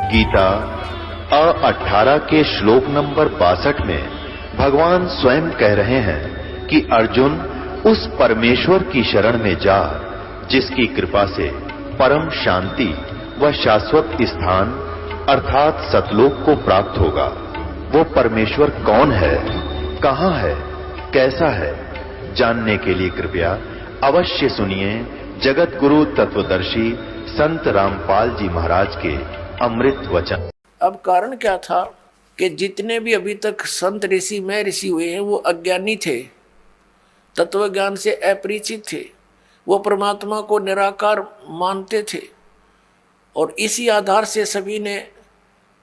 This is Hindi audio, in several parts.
गीता 18 के श्लोक नंबर 62 में भगवान स्वयं कह रहे हैं कि अर्जुन उस परमेश्वर की शरण में जा जिसकी कृपा से परम शांति व शाश्वत स्थान अर्थात सतलोक को प्राप्त होगा। वो परमेश्वर कौन है, कहां है, कैसा है, जानने के लिए कृपया अवश्य सुनिए जगत गुरु तत्वदर्शी संत रामपाल जी महाराज के अमृत वचन। अब कारण क्या था कि जितने भी अभी तक संत ऋषि में ऋषि हुए हैं वो अज्ञानी थे, तत्व ज्ञान से अपरिचित थे, वो परमात्मा को निराकार मानते थे और इसी आधार से सभी ने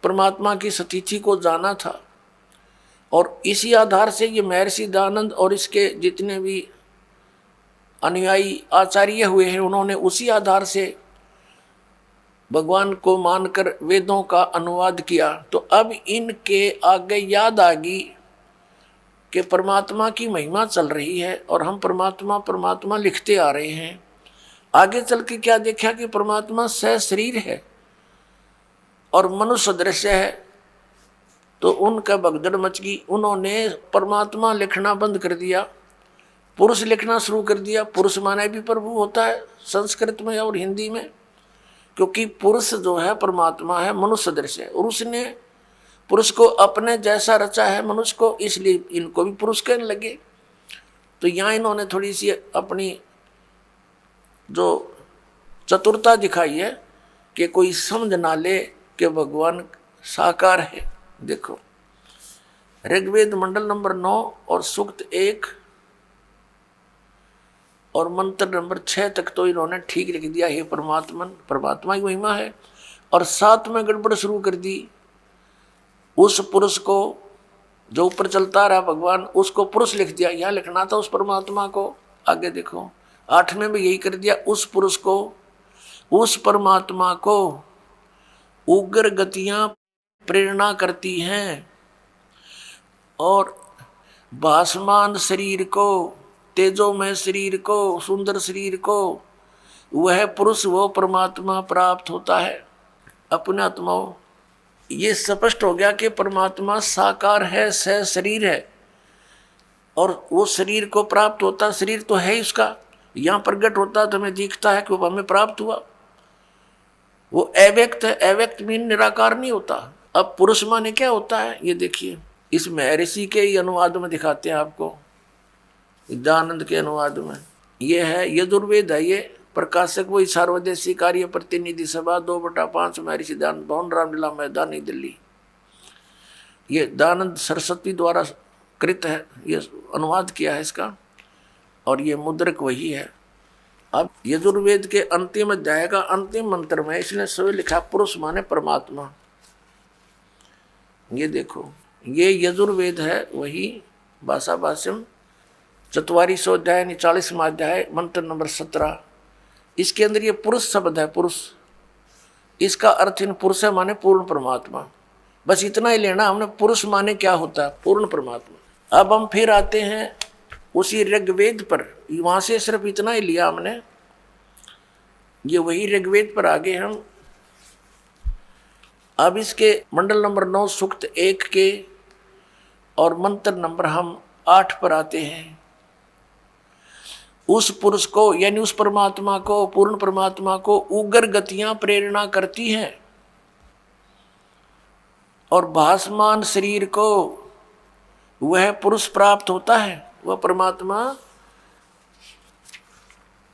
परमात्मा की सतीथि को जाना था। और इसी आधार से ये महर्षि दयानंद और इसके जितने भी अनुयायी आचार्य हुए हैं उन्होंने उसी आधार से भगवान को मानकर वेदों का अनुवाद किया। तो अब इनके आगे याद आ गई कि परमात्मा की महिमा चल रही है और हम परमात्मा परमात्मा लिखते आ रहे हैं। आगे चल के क्या देखा कि परमात्मा सशरीर है और मनुष्य दृश्य है, तो उनका भगदड़ मच गई। उन्होंने परमात्मा लिखना बंद कर दिया, पुरुष लिखना शुरू कर दिया। पुरुष माने भी प्रभु होता है संस्कृत में और हिंदी में, क्योंकि पुरुष जो है परमात्मा है, मनुष्य दृश्य है और उसने पुरुष को अपने जैसा रचा है मनुष्य को, इसलिए इनको भी पुरुष कहने लगे। तो यहाँ इन्होंने थोड़ी सी अपनी जो चतुरता दिखाई है कि कोई समझ ना ले कि भगवान साकार है। देखो ऋग्वेद मंडल नंबर 9 और सूक्त 1 और मंत्र नंबर 6 तक तो इन्होंने ठीक लिख दिया, हे परमात्मा की महिमा है। और 7 में गड़बड़ शुरू कर दी। उस पुरुष को जो ऊपर चलता रहा भगवान, उसको पुरुष लिख दिया, यहाँ लिखना था उस परमात्मा को। आगे देखो 8 में भी यही कर दिया, उस पुरुष को, उस परमात्मा को उग्र गतियां प्रेरणा करती हैं और भासमान शरीर को, तेजोमय शरीर को, सुंदर शरीर को वह पुरुष वो परमात्मा प्राप्त होता है अपने आत्माओं। ये स्पष्ट हो गया कि परमात्मा साकार है, शरीर है और वो शरीर को प्राप्त होता, शरीर तो है इसका, यहाँ प्रकट होता तो हमें दिखता है कि वो हमें प्राप्त हुआ। वो अव्यक्त है, अव्यक्त मीन निराकार नहीं होता। अब पुरुष माने क्या होता है ये देखिए, इस महर्षि के ही अनुवाद में दिखाते हैं आपको, दयानंद के अनुवाद में। ये है यजुर्वेद है, ये प्रकाशक वही सार्वदेशी कार्य प्रतिनिधि सभा 2/5 महर्षि दयानंद भवन रामलीला मैदान नई दिल्ली। ये दयानंद सरस्वती द्वारा कृत है, ये अनुवाद किया है इसका और ये मुद्रक वही है। अब यजुर्वेद के अंतिम अध्याय का अंतिम मंत्र में इसने स्वयं लिखा पुरुष माने परमात्मा। ये देखो ये यजुर्वेद है वही भाषा भाष्यम 4400 अध्याय 40वां अध्याय मंत्र नंबर 17। इसके अंदर ये पुरुष शब्द है, पुरुष, इसका अर्थ इन पुरुष माने पूर्ण परमात्मा। बस इतना ही लेना हमने, पुरुष माने क्या होता है, पूर्ण परमात्मा। अब हम फिर आते हैं उसी ऋग्वेद पर, वहां से सिर्फ इतना ही लिया हमने, ये वही ऋग्वेद पर आगे हम। अब इसके मंडल नंबर 9 सूक्त 1 के और मंत्र नंबर हम 8 पर आते हैं। उस पुरुष को यानी उस परमात्मा को, पूर्ण परमात्मा को उग्र गतियां प्रेरणा करती हैं और भासमान शरीर को वह पुरुष प्राप्त होता है। वह परमात्मा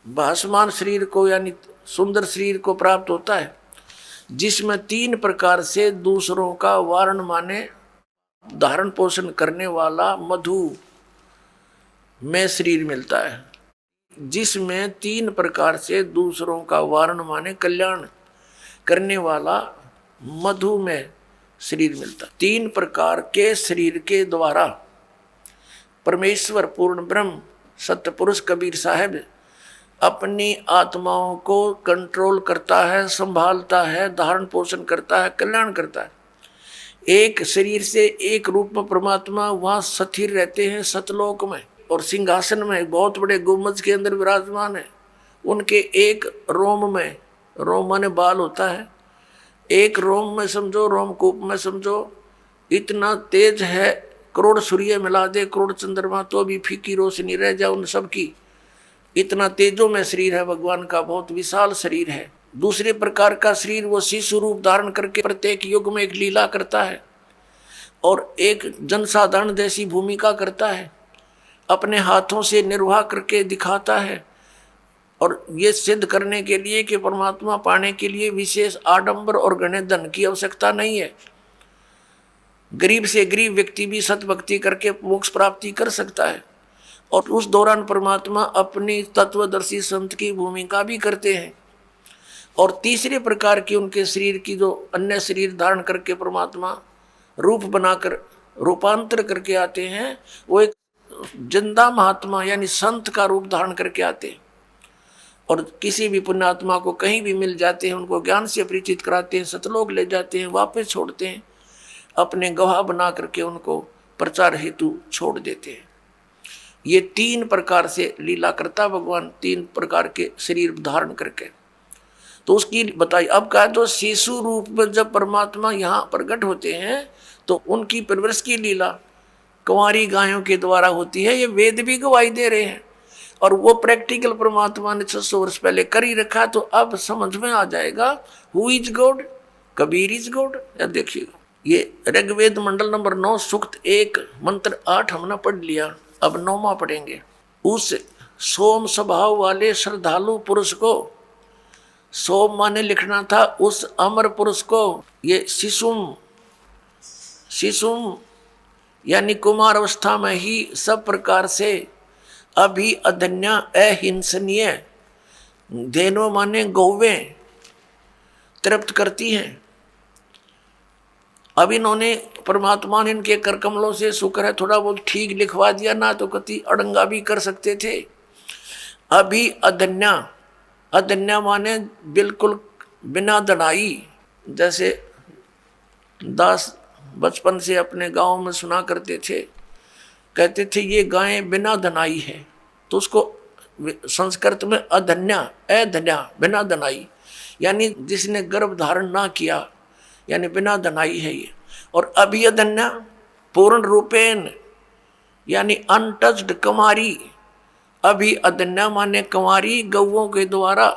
भासमान शरीर को यानी सुंदर शरीर को प्राप्त होता है, जिसमें 3 प्रकार से दूसरों का वारण माने धारण पोषण करने वाला मधु में शरीर मिलता है। जिसमें 3 प्रकार से दूसरों का वारण माने कल्याण करने वाला मधु में शरीर मिलता है। 3 प्रकार के शरीर के द्वारा परमेश्वर पूर्ण ब्रह्म सत्य पुरुष कबीर साहब अपनी आत्माओं को कंट्रोल करता है, संभालता है, धारण पोषण करता है, कल्याण करता है। एक शरीर से एक रूप में परमात्मा वहाँ स्थिर रहते हैं सतलोक में और सिंहासन में बहुत बड़े गुम्बज के अंदर विराजमान है। उनके एक रोम में, रोम माने बाल होता है, एक रोम में समझो, रोमकूप में समझो, इतना तेज है, करोड़ सूर्य मिला दे, करोड़ चंद्रमा, तो भी फीकी रोशनी रह जाए उन सब की। इतना तेजों में शरीर है भगवान का, बहुत विशाल शरीर है। दूसरे प्रकार का शरीर वो शिशु रूप धारण करके प्रत्येक युग में एक लीला करता है और एक जनसाधारण जैसी भूमिका करता है, अपने हाथों से निर्वाह करके दिखाता है। और ये सिद्ध करने के लिए कि परमात्मा पाने के लिए विशेष आडंबर और घने धन की आवश्यकता नहीं है। गरीब से गरीब व्यक्ति भी सतभक्ति करके मोक्ष प्राप्ति कर सकता है। और उस दौरान परमात्मा अपनी तत्वदर्शी संत की भूमिका भी करते हैं। और तीसरे प्रकार की उनके शरीर की जो अन्य शरीर धारण करके परमात्मा रूप बनाकर रूपांतर करके आते हैं, वो एक जिंदा महात्मा यानी संत का रूप धारण करके आते हैं। और किसी भी पुण्यात्मा को कहीं भी मिल जाते हैं, उनको ज्ञान से परिचित कराते हैं, सतलोक ले जाते हैं, वापस छोड़ते हैं, अपने गवाह बना करके उनको प्रचार हेतु छोड़ देते हैं। ये तीन प्रकार से लीला करता भगवान, तीन प्रकार के शरीर धारण करके। तो उसकी बताई। अब कहा तो शिशु रूप में जब परमात्मा यहाँ प्रकट होते हैं तो उनकी परवरिश की लीला कुंवारी गायों के द्वारा होती है। ये वेद भी गवाही दे रहे हैं और वो प्रैक्टिकल परमात्मा ने 600 वर्ष पहले कर ही रखा। तो अब समझ में आ जाएगा who is God, Kabir is God. देखिएगा, ये ऋग्वेद मंडल नंबर 9 सूक्त 1 मंत्र 8 हमने पढ़ लिया, अब 9वां पढ़ेंगे। उस सोम स्वभाव वाले श्रद्धालु पुरुष को, सोम माने लिखना था उस अमर पुरुष को, ये शिशुम, शिशुम यानी कुमार अवस्था में ही सब प्रकार से अभी अधन्या अहिंसनीय, धेनु माने गौवें तृप्त करती हैं। अब इन्होंने परमात्मा ने इनके कर कमलों से शुक्र है थोड़ा बहुत ठीक लिखवा दिया, ना तो कति अड़ंगा भी कर सकते थे। अभी अधन्या, अधन्या माने बिल्कुल बिना दड़ाई। जैसे दास बचपन से अपने गांव में सुना करते थे, कहते थे ये गायें बिना धनाई है, तो उसको संस्कृत में अधन्या, अधन्या बिना धनाई, यानी जिसने गर्भ धारण ना किया, यानी बिना धनाई है ये। और अभी अधन्या पूर्ण रूपेण यानी अनटच्ड कुमारी। अभी अधन्या माने कुंवारी गौओं के द्वारा,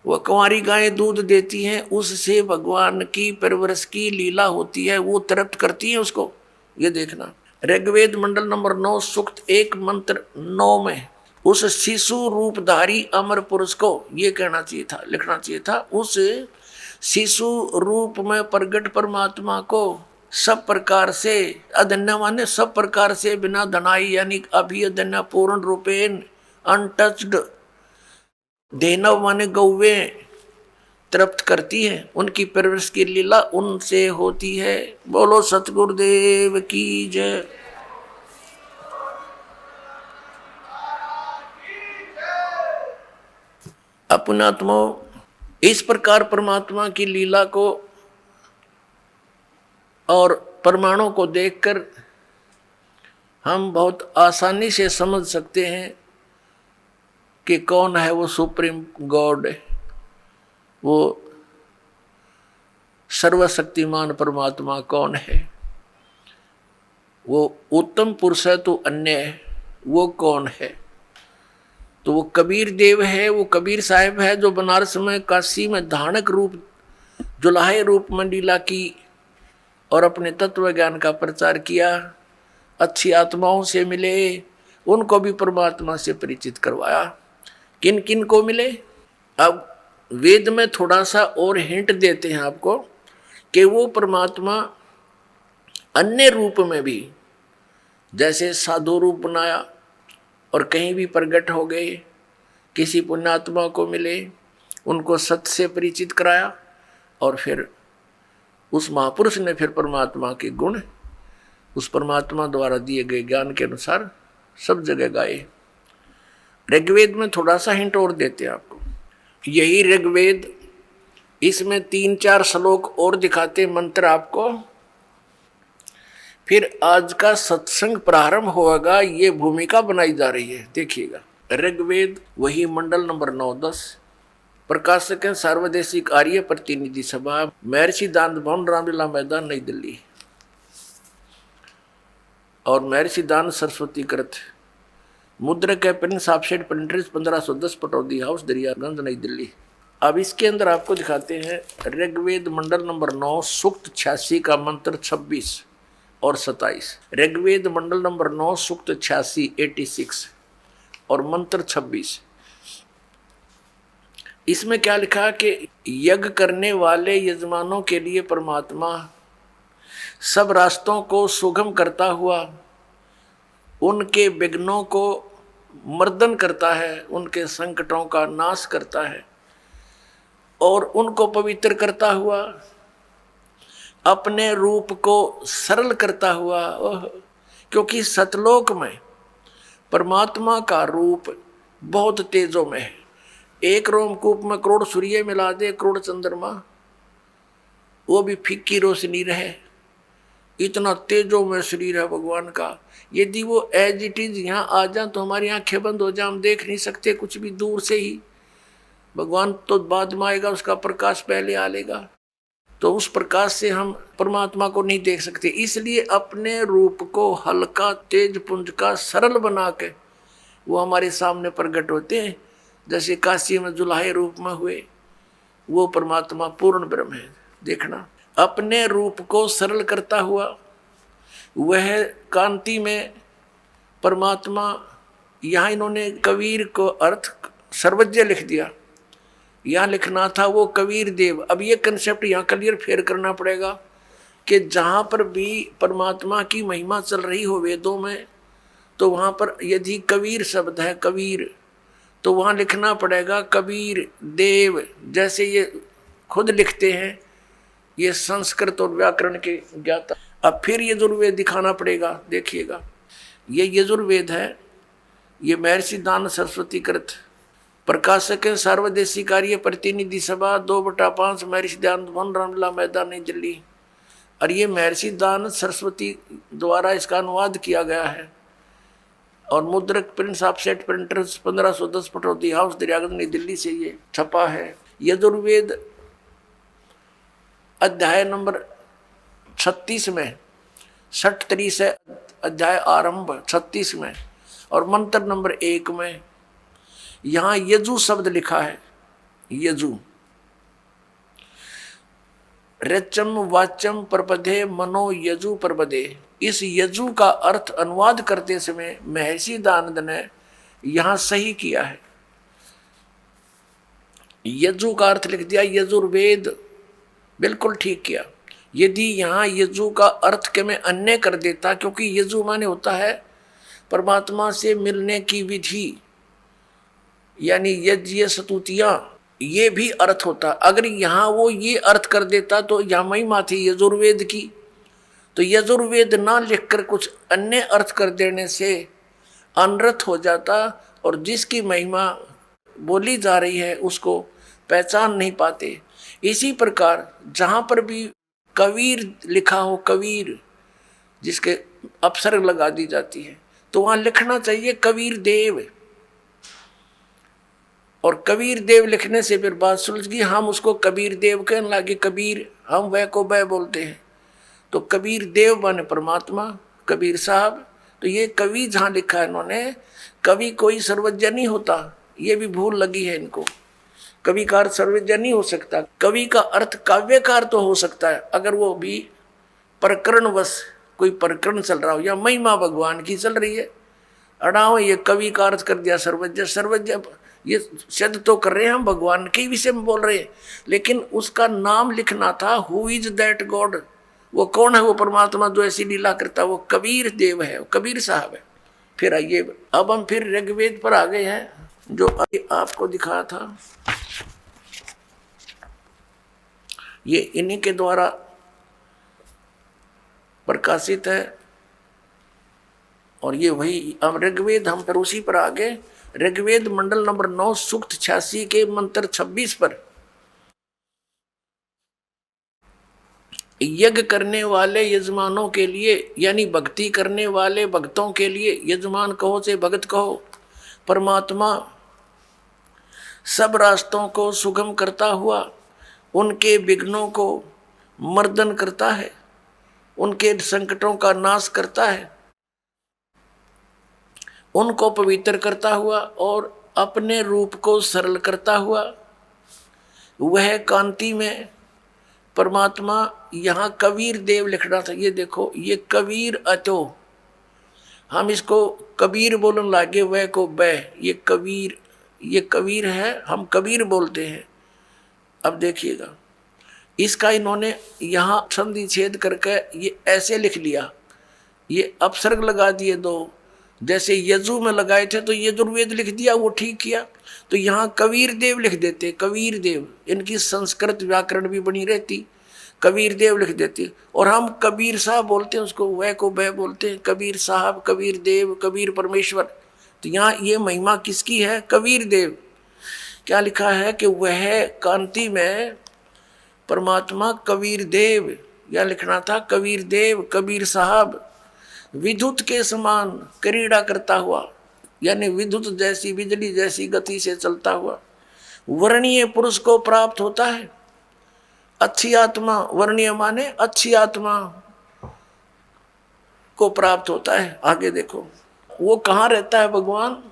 वह कुंवारी गायें दूध देती हैं, उससे भगवान की परवरिश की लीला होती है, वो तृप्त करती है उसको। ये देखना ऋग्वेद मंडल नंबर 9 सूक्त 1 मंत्र 9 में उस शिशु रूपधारी अमर पुरुष को, ये कहना चाहिए था, लिखना चाहिए था, उस शिशु रूप में प्रगट परमात्मा को सब प्रकार से, अधन्या माने सब प्रकार से बिना धनाई, यानी अभी अधन्या पूर्ण रूपेण अनटच्ड, धेनव माने गौवें तृप्त करती है, उनकी परवरिश की लीला उनसे होती है। बोलो सतगुरुदेव की जय। अपनात्मा इस प्रकार परमात्मा की लीला को और प्रमाणों को देखकर हम बहुत आसानी से समझ सकते हैं कि कौन है वो सुप्रीम गॉड, वो सर्वशक्तिमान परमात्मा कौन है। वो उत्तम पुरुष है तो अन्य है, वो कौन है? तो वो कबीर देव है, वो कबीर साहिब है जो बनारस में काशी में धानक रूप जुलाहे रूप में लीला की और अपने तत्व ज्ञान का प्रचार किया। अच्छी आत्माओं से मिले, उनको भी परमात्मा से परिचित करवाया। किन किन को मिले? अब वेद में थोड़ा सा और हिंट देते हैं आपको कि वो परमात्मा अन्य रूप में भी, जैसे साधु रूप बनाया और कहीं भी प्रकट हो गए, किसी पुण्यात्मा को मिले, उनको सत्य से परिचित कराया और फिर उस महापुरुष ने फिर परमात्मा के गुण उस परमात्मा द्वारा दिए गए ज्ञान के अनुसार सब जगह गाए। ऋग्वेद में थोड़ा सा हिंट और देते हैं आपको, यही ऋग्वेद, इसमें 3-4 श्लोक और दिखाते मंत्र आपको। फिर आज का सत्संग प्रारंभ होगा, ये भूमिका बनाई जा रही है। देखिएगा ऋग्वेद वही मंडल नंबर 9-10 प्रकाशक हैं सार्वदेशिक आर्य प्रतिनिधि सभा, महर्षि दान भवन, रामलीला मैदान, नई दिल्ली। और महर्षि दान सरस्वती कृत, मुद्रक है Prince offset printers 1510 Pataudi house, Daryaganj, नई दिल्ली। अब इसके अंदर आपको दिखाते हैं ऋग्वेद मंडल नंबर 9 सूक्त 86 का मंत्र 26 और 27। ऋग्वेद मंडल नंबर 9 सूक्त 86 86 और मंत्र 26। इसमें क्या लिखा कि यज्ञ करने वाले यजमानों के लिए परमात्मा सब रास्तों को सुगम करता हुआ उनके विघ्नों को मर्दन करता है, उनके संकटों का नाश करता है और उनको पवित्र करता हुआ अपने रूप को सरल करता हुआ। क्योंकि सतलोक में परमात्मा का रूप बहुत तेजों में है। एक रोमकूप में करोड़ सूर्य मिला दे, करोड़ चंद्रमा, वो भी फीकी रोशनी रहे, इतना तेजों में शरीर है भगवान का। यदि वो एज इट इज यहाँ आ जाए तो हमारी आंखें बंद हो जाए, हम देख नहीं सकते कुछ भी, दूर से ही। भगवान तो बाद में आएगा, उसका प्रकाश पहले आ लेगा, तो उस प्रकाश से हम परमात्मा को नहीं देख सकते। इसलिए अपने रूप को हल्का तेज पुंज का सरल बना के वो हमारे सामने प्रकट होते हैं। जैसे काशी में जुलाहे रूप में हुए, वो परमात्मा पूर्ण ब्रह्म है। देखना, अपने रूप को सरल करता हुआ वह कांति में परमात्मा। यहाँ इन्होंने कबीर को अर्थ सर्वज्ञ लिख दिया, यहाँ लिखना था वो कबीर देव। अब ये कंसेप्ट यहाँ क्लियर फेर करना पड़ेगा कि जहाँ पर भी परमात्मा की महिमा चल रही हो वेदों में, तो वहाँ पर यदि कबीर शब्द है कबीर, तो वहाँ लिखना पड़ेगा कबीर देव। जैसे ये खुद लिखते हैं, ये संस्कृत और व्याकरण के ज्ञाता। अब फिर यजुर्वेद दिखाना पड़ेगा। देखिएगा, ये यजुर्वेद है, ये महर्षि दान सरस्वती कृत, प्रकाशक है सार्वदेशिक आर्य प्रतिनिधि सभा 2/5 महर्षि दान भवन, रामलीला मैदान, नई दिल्ली। और ये महर्षि दान सरस्वती द्वारा इसका अनुवाद किया गया है और मुद्रक Prince offset printers 1510 Pataudi house, Daryaganj, नई दिल्ली से ये छपा है। यजुर्वेद अध्याय नंबर 36 में 60 से अध्याय आरंभ 36 में और मंत्र नंबर 1 में यहाँ यजु शब्द लिखा है। यजु रचम वाचम प्रपदे मनो यजु प्रपदे। इस यजु का अर्थ अनुवाद करते समय महर्षि दानंद ने यहाँ सही किया है। यजु का अर्थ लिख दिया यजुर्वेद, बिल्कुल ठीक किया। यदि यहाँ यजु का अर्थ के मैं अन्य कर देता, क्योंकि यजु माने होता है परमात्मा से मिलने की विधि, यानी यज्ञ स्तुतियां, ये भी अर्थ होता। अगर यहाँ वो ये अर्थ कर देता तो यहाँ महिमा थी यजुर्वेद की, तो यजुर्वेद ना लिखकर कुछ अन्य अर्थ कर देने से अनर्थ हो जाता और जिसकी महिमा बोली जा रही है उसको पहचान नहीं पाते। इसी प्रकार जहाँ पर भी कबीर लिखा हो, कबीर जिसके अपसर्ग लगा दी जाती है, तो वहाँ लिखना चाहिए कबीर देव। और कबीर देव लिखने से फिर बात सुलझ गई, हम उसको कबीर देव कहने लगे। कबीर हम वह को वह बोलते हैं, तो कबीर देव माने परमात्मा, कबीर साहब। तो ये कवि जहाँ लिखा है इन्होंने, कवि कोई सर्वज्ञ नहीं होता, ये भी भूल लगी है इनको। कवि का अर्थ सर्वज्ञ नहीं हो सकता। कवि का अर्थ काव्यकार तो हो सकता है, अगर वो भी प्रकरणवश कोई प्रकरण चल रहा हो या महिमा भगवान की चल रही है। अड़ाओ ये कवि का अर्थ कर दिया सर्वज्ञ। सर्वज्ञ ये शब्द तो कर रहे हैं हम भगवान के विषय में बोल रहे हैं, लेकिन उसका नाम लिखना था, हु इज दैट गॉड, वो कौन है वो परमात्मा जो ऐसी लीला करता है, वो कबीर देव है, वो कबीर साहब है। फिर आइए, अब हम फिर ऋग्वेद पर आ गए हैं, जो अभी आपको दिखाया था। ये इन्हीं के द्वारा प्रकाशित है और ये वही अब ऋग्वेद, हम पर उसी पर आ गए। ऋग्वेद मंडल नंबर 9 सूक्त 86 के मंत्र 26 पर यज्ञ करने वाले यजमानों के लिए, यानी भक्ति करने वाले भक्तों के लिए, यजमान कहो से भगत कहो, परमात्मा सब रास्तों को सुगम करता हुआ उनके विघ्नों को मर्दन करता है, उनके संकटों का नाश करता है, उनको पवित्र करता हुआ और अपने रूप को सरल करता हुआ वह कांति में परमात्मा। यहाँ कबीर देव लिखना था, ये देखो, ये कबीर अतो, हम इसको कबीर बोलने लागे, वह को बह, ये कबीर है, हम कबीर बोलते हैं। अब देखिएगा, इसका इन्होंने यहाँ संधि छेद करके ये ऐसे लिख लिया, ये अपसर्ग लगा दिए दो, जैसे यजु में लगाए थे तो यजुर्वेद लिख दिया, वो ठीक किया। तो यहाँ कबीर देव लिख देते, कबीर देव, इनकी संस्कृत व्याकरण भी बनी रहती, कबीर देव लिख देते। और हम कबीर साहब बोलते हैं उसको, वह को वह बोलते हैं, कबीर साहब, कबीर देव, कबीर परमेश्वर। तो यहाँ ये महिमा किसकी है? कबीर देव। क्या लिखा है कि वह कांति में परमात्मा कबीर देव, या लिखना था कबीर देव, कबीर साहब, विद्युत के समान क्रीड़ा करता हुआ, यानी विद्युत जैसी, बिजली जैसी गति से चलता हुआ वर्णीय पुरुष को प्राप्त होता है। अच्छी आत्मा, वर्णीय माने अच्छी आत्मा को प्राप्त होता है। आगे देखो वो कहाँ रहता है भगवान?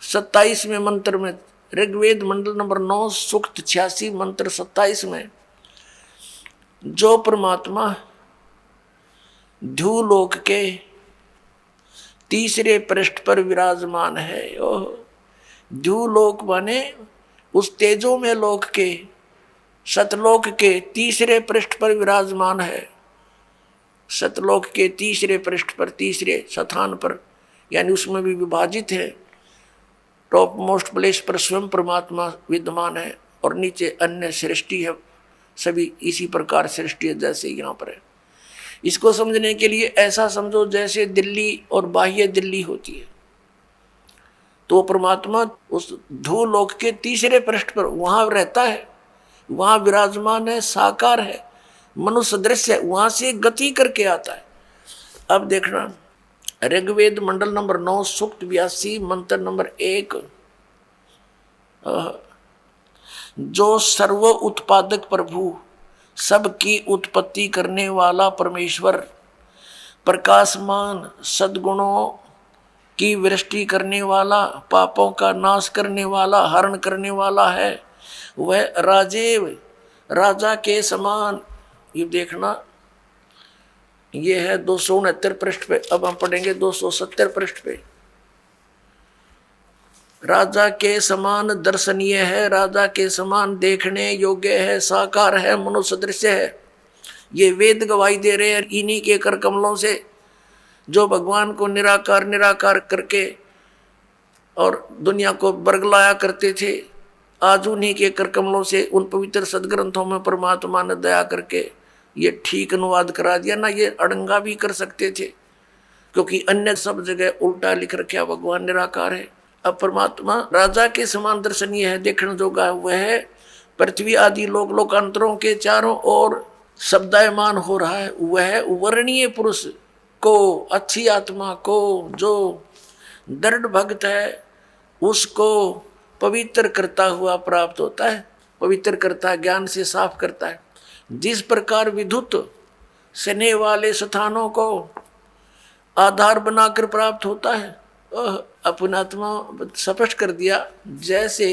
27वें मंत्र में, ऋग्वेद मंडल नंबर 9 सूक्त 86 मंत्र 27 में, जो परमात्मा ध्युलोक के तीसरे पृष्ठ पर विराजमान है। ध्युलोक माने उस तेजो में लोक के, सतलोक के तीसरे पृष्ठ पर विराजमान है। सतलोक के तीसरे पृष्ठ पर, तीसरे स्थान पर, यानी उसमें भी विभाजित है। टॉप मोस्ट प्लेस पर स्वयं परमात्मा विद्यमान है और नीचे अन्य सृष्टि है, सभी इसी प्रकार सृष्टि है जैसे यहाँ पर है। इसको समझने के लिए ऐसा समझो जैसे दिल्ली और बाह्य दिल्ली होती है, तो परमात्मा उस ध्युलोक के तीसरे पृष्ठ पर वहां रहता है, वहां विराजमान है, साकार है, मनुष्य दृश्य है, वहां से गति करके आता है। अब देखना, ऋग्वेद मंडल नंबर 9 सूक्त 82 मंत्र नंबर 1, जो सर्व उत्पादक प्रभु, सबकी उत्पत्ति करने वाला परमेश्वर, प्रकाशमान सद्गुणों की वृष्टि करने वाला, पापों का नाश करने वाला, हरण करने वाला है, वह राजेव, राजा के समान। ये देखना, ये है 269 पृष्ठ पे। अब हम पढ़ेंगे 270 पृष्ठ पे। राजा के समान दर्शनीय है, राजा के समान देखने योग्य है, साकार है, मनुष्य दृश्य है। ये वेद गवाही दे रहे हैं इन्हीं के कर कमलों से, जो भगवान को निराकार निराकार करके और दुनिया को बरगलाया करते थे। आज उन्हीं के कर कमलों से, उन पवित्र सदग्रंथों में परमात्मा ने दया करके ये ठीक अनुवाद करा दिया ना। ये अड़ंगा भी कर सकते थे, क्योंकि अन्य सब जगह उल्टा लिख रखा, भगवान निराकार है। अब परमात्मा राजा के समान दर्शनीय है, देखने जोगा है। वह पृथ्वी आदि लोक लोकांतरों के चारों ओर शब्दायमान हो रहा है। वह वर्णीय पुरुष को, अच्छी आत्मा को, जो दृढ़ भक्त है, उसको पवित्र करता हुआ प्राप्त होता है। पवित्र करता है, ज्ञान से साफ करता है। जिस प्रकार विद्युत स्नेह वाले स्थानों को आधार बनाकर प्राप्त होता है, अपनात्मा स्पष्ट कर दिया। जैसे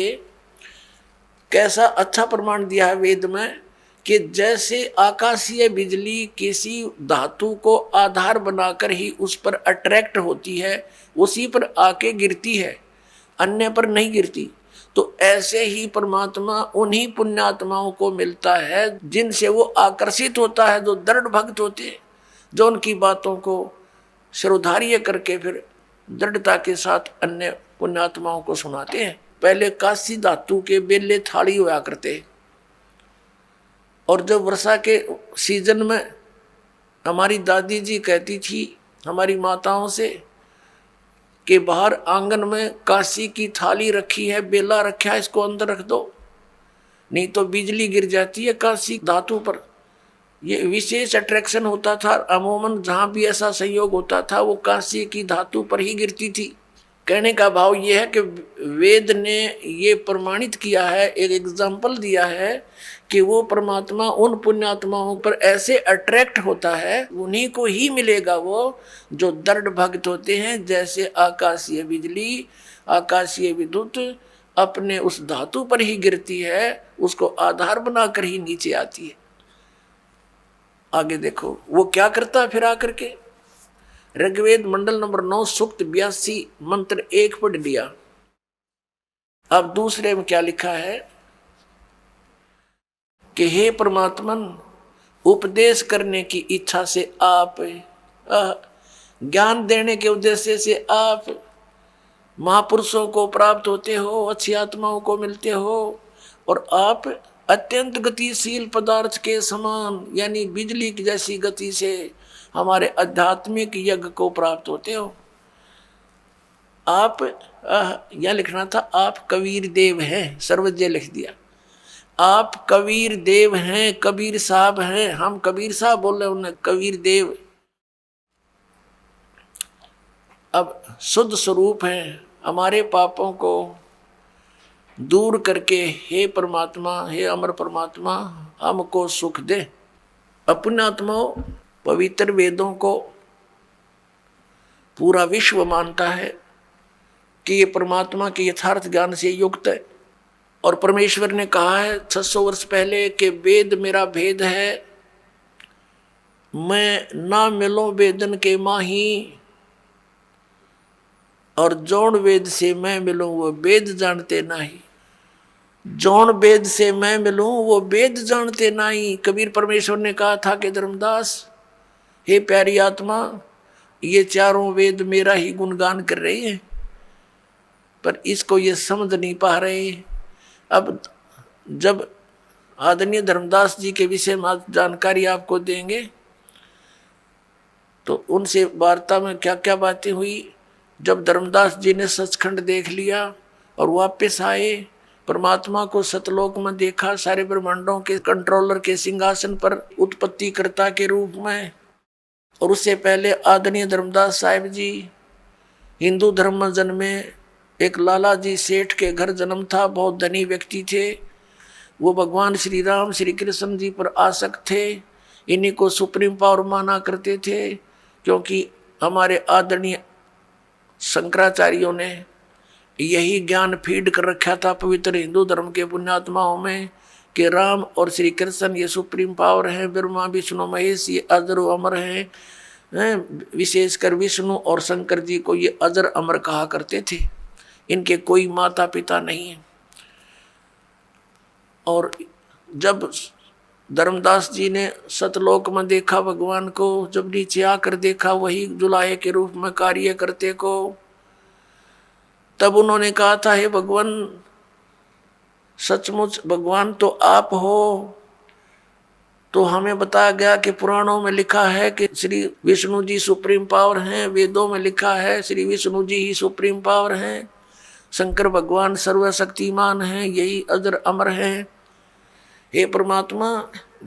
कैसा अच्छा प्रमाण दिया है वेद में कि जैसे आकाशीय बिजली किसी धातु को आधार बनाकर ही उस पर अट्रैक्ट होती है, उसी पर आके गिरती है, अन्य पर नहीं गिरती। तो ऐसे ही परमात्मा उन्हीं पुण्यात्माओं को मिलता है जिनसे वो आकर्षित होता है, जो दृढ़ भक्त होते हैं, जो उनकी बातों को श्रोधार्य करके फिर दृढ़ता के साथ अन्य पुण्यात्माओं को सुनाते हैं। पहले काशी धातु के बेले थाली हुआ करते, और जब वर्षा के सीजन में हमारी दादी जी कहती थी हमारी माताओं से कि बाहर आंगन में काशी की थाली रखी है, बेला रखा है, इसको अंदर रख दो, नहीं तो बिजली गिर जाती है काशी धातु पर। ये विशेष अट्रैक्शन होता था। अमूमन जहाँ भी ऐसा संयोग होता था वो कांस्य की धातु पर ही गिरती थी। कहने का भाव ये है कि वेद ने ये प्रमाणित किया है, एक एग्जाम्पल दिया है कि वो परमात्मा उन पुण्यात्माओं पर ऐसे अट्रैक्ट होता है, उन्हीं को ही मिलेगा वो जो दृढ़ भक्त होते हैं। जैसे आकाशीय बिजली, आकाशीय विद्युत अपने उस धातु पर ही गिरती है, उसको आधार बनाकर ही नीचे आती है। आगे देखो वो क्या करता है फिर आकर के। ऋग्वेद मंडल नंबर 9 सूक्त 82 मंत्र 1 पढ़ लिया। अब दूसरे में क्या लिखा है कि हे परमात्मन, उपदेश करने की इच्छा से आप, ज्ञान देने के उद्देश्य से आप महापुरुषों को प्राप्त होते हो, अच्छी आत्माओं को मिलते हो, और आप अत्यंत गतिशील पदार्थ के समान यानी बिजली की जैसी गति से हमारे आध्यात्मिक यज्ञ को प्राप्त होते हो। आप यह लिखना था आप कबीर देव हैं, सर्वज्ञ लिख दिया। आप कबीर देव हैं, कबीर साहब हैं, हम कबीर साहब बोल रहे उन्हें कबीर देव। अब शुद्ध स्वरूप हैं, हमारे पापों को दूर करके हे परमात्मा, हे अमर परमात्मा हमको सुख दे। अपने आत्माओं पवित्र वेदों को पूरा विश्व मानता है कि ये परमात्मा के यथार्थ ज्ञान से युक्त है, और परमेश्वर ने कहा है 600 वर्ष पहले कि वेद मेरा भेद है, मैं ना मिलो वेदन के माही, और जौन वेद से मैं मिलूं वो वेद जानते नहीं। जौन वेद से मैं मिलूं वो वेद जानते नहीं। कबीर परमेश्वर ने कहा था कि धर्मदास, हे प्यारी आत्मा, ये चारों वेद मेरा ही गुणगान कर रहे हैं, पर इसको ये समझ नहीं पा रहे। अब जब आदरणीय धर्मदास जी के विषय में जानकारी आपको देंगे तो उनसे वार्ता में क्या क्या बातें हुई। जब धर्मदास जी ने सचखंड देख लिया और वापस आए, परमात्मा को सतलोक में देखा, सारे ब्रह्मांडों के कंट्रोलर के सिंहासन पर उत्पत्तिकर्ता के रूप में। और उससे पहले आदरणीय धर्मदास साहिब जी हिंदू धर्म में जन्मे, एक लाला जी सेठ के घर जन्म था, बहुत धनी व्यक्ति थे। वो भगवान श्री राम श्री कृष्ण जी पर आसक्त थे, इन्हीं को सुप्रीम पावर माना करते थे, क्योंकि हमारे आदरणीय शंकराचार्यों ने यही ज्ञान फीड कर रखा था पवित्र हिंदू धर्म के पुण्यात्माओं में कि राम और श्री कृष्ण ये सुप्रीम पावर हैं, ब्रह्मा विष्णु महेश ये अजर अमर हैं। विशेषकर विष्णु और शंकर जी को ये अजर अमर कहा करते थे, इनके कोई माता पिता नहीं है। और जब धर्मदास जी ने सतलोक में देखा भगवान को, जब नीचे आकर देखा वही जुलाहे के रूप में कार्य करते को, तब उन्होंने कहा था हे भगवान, सचमुच भगवान तो आप हो। तो हमें बताया गया कि पुराणों में लिखा है कि श्री विष्णु जी सुप्रीम पावर हैं, वेदों में लिखा है श्री विष्णु जी ही सुप्रीम पावर हैं, शंकर भगवान सर्वशक्तिमान हैं, यही अजर अमर हैं। हे परमात्मा,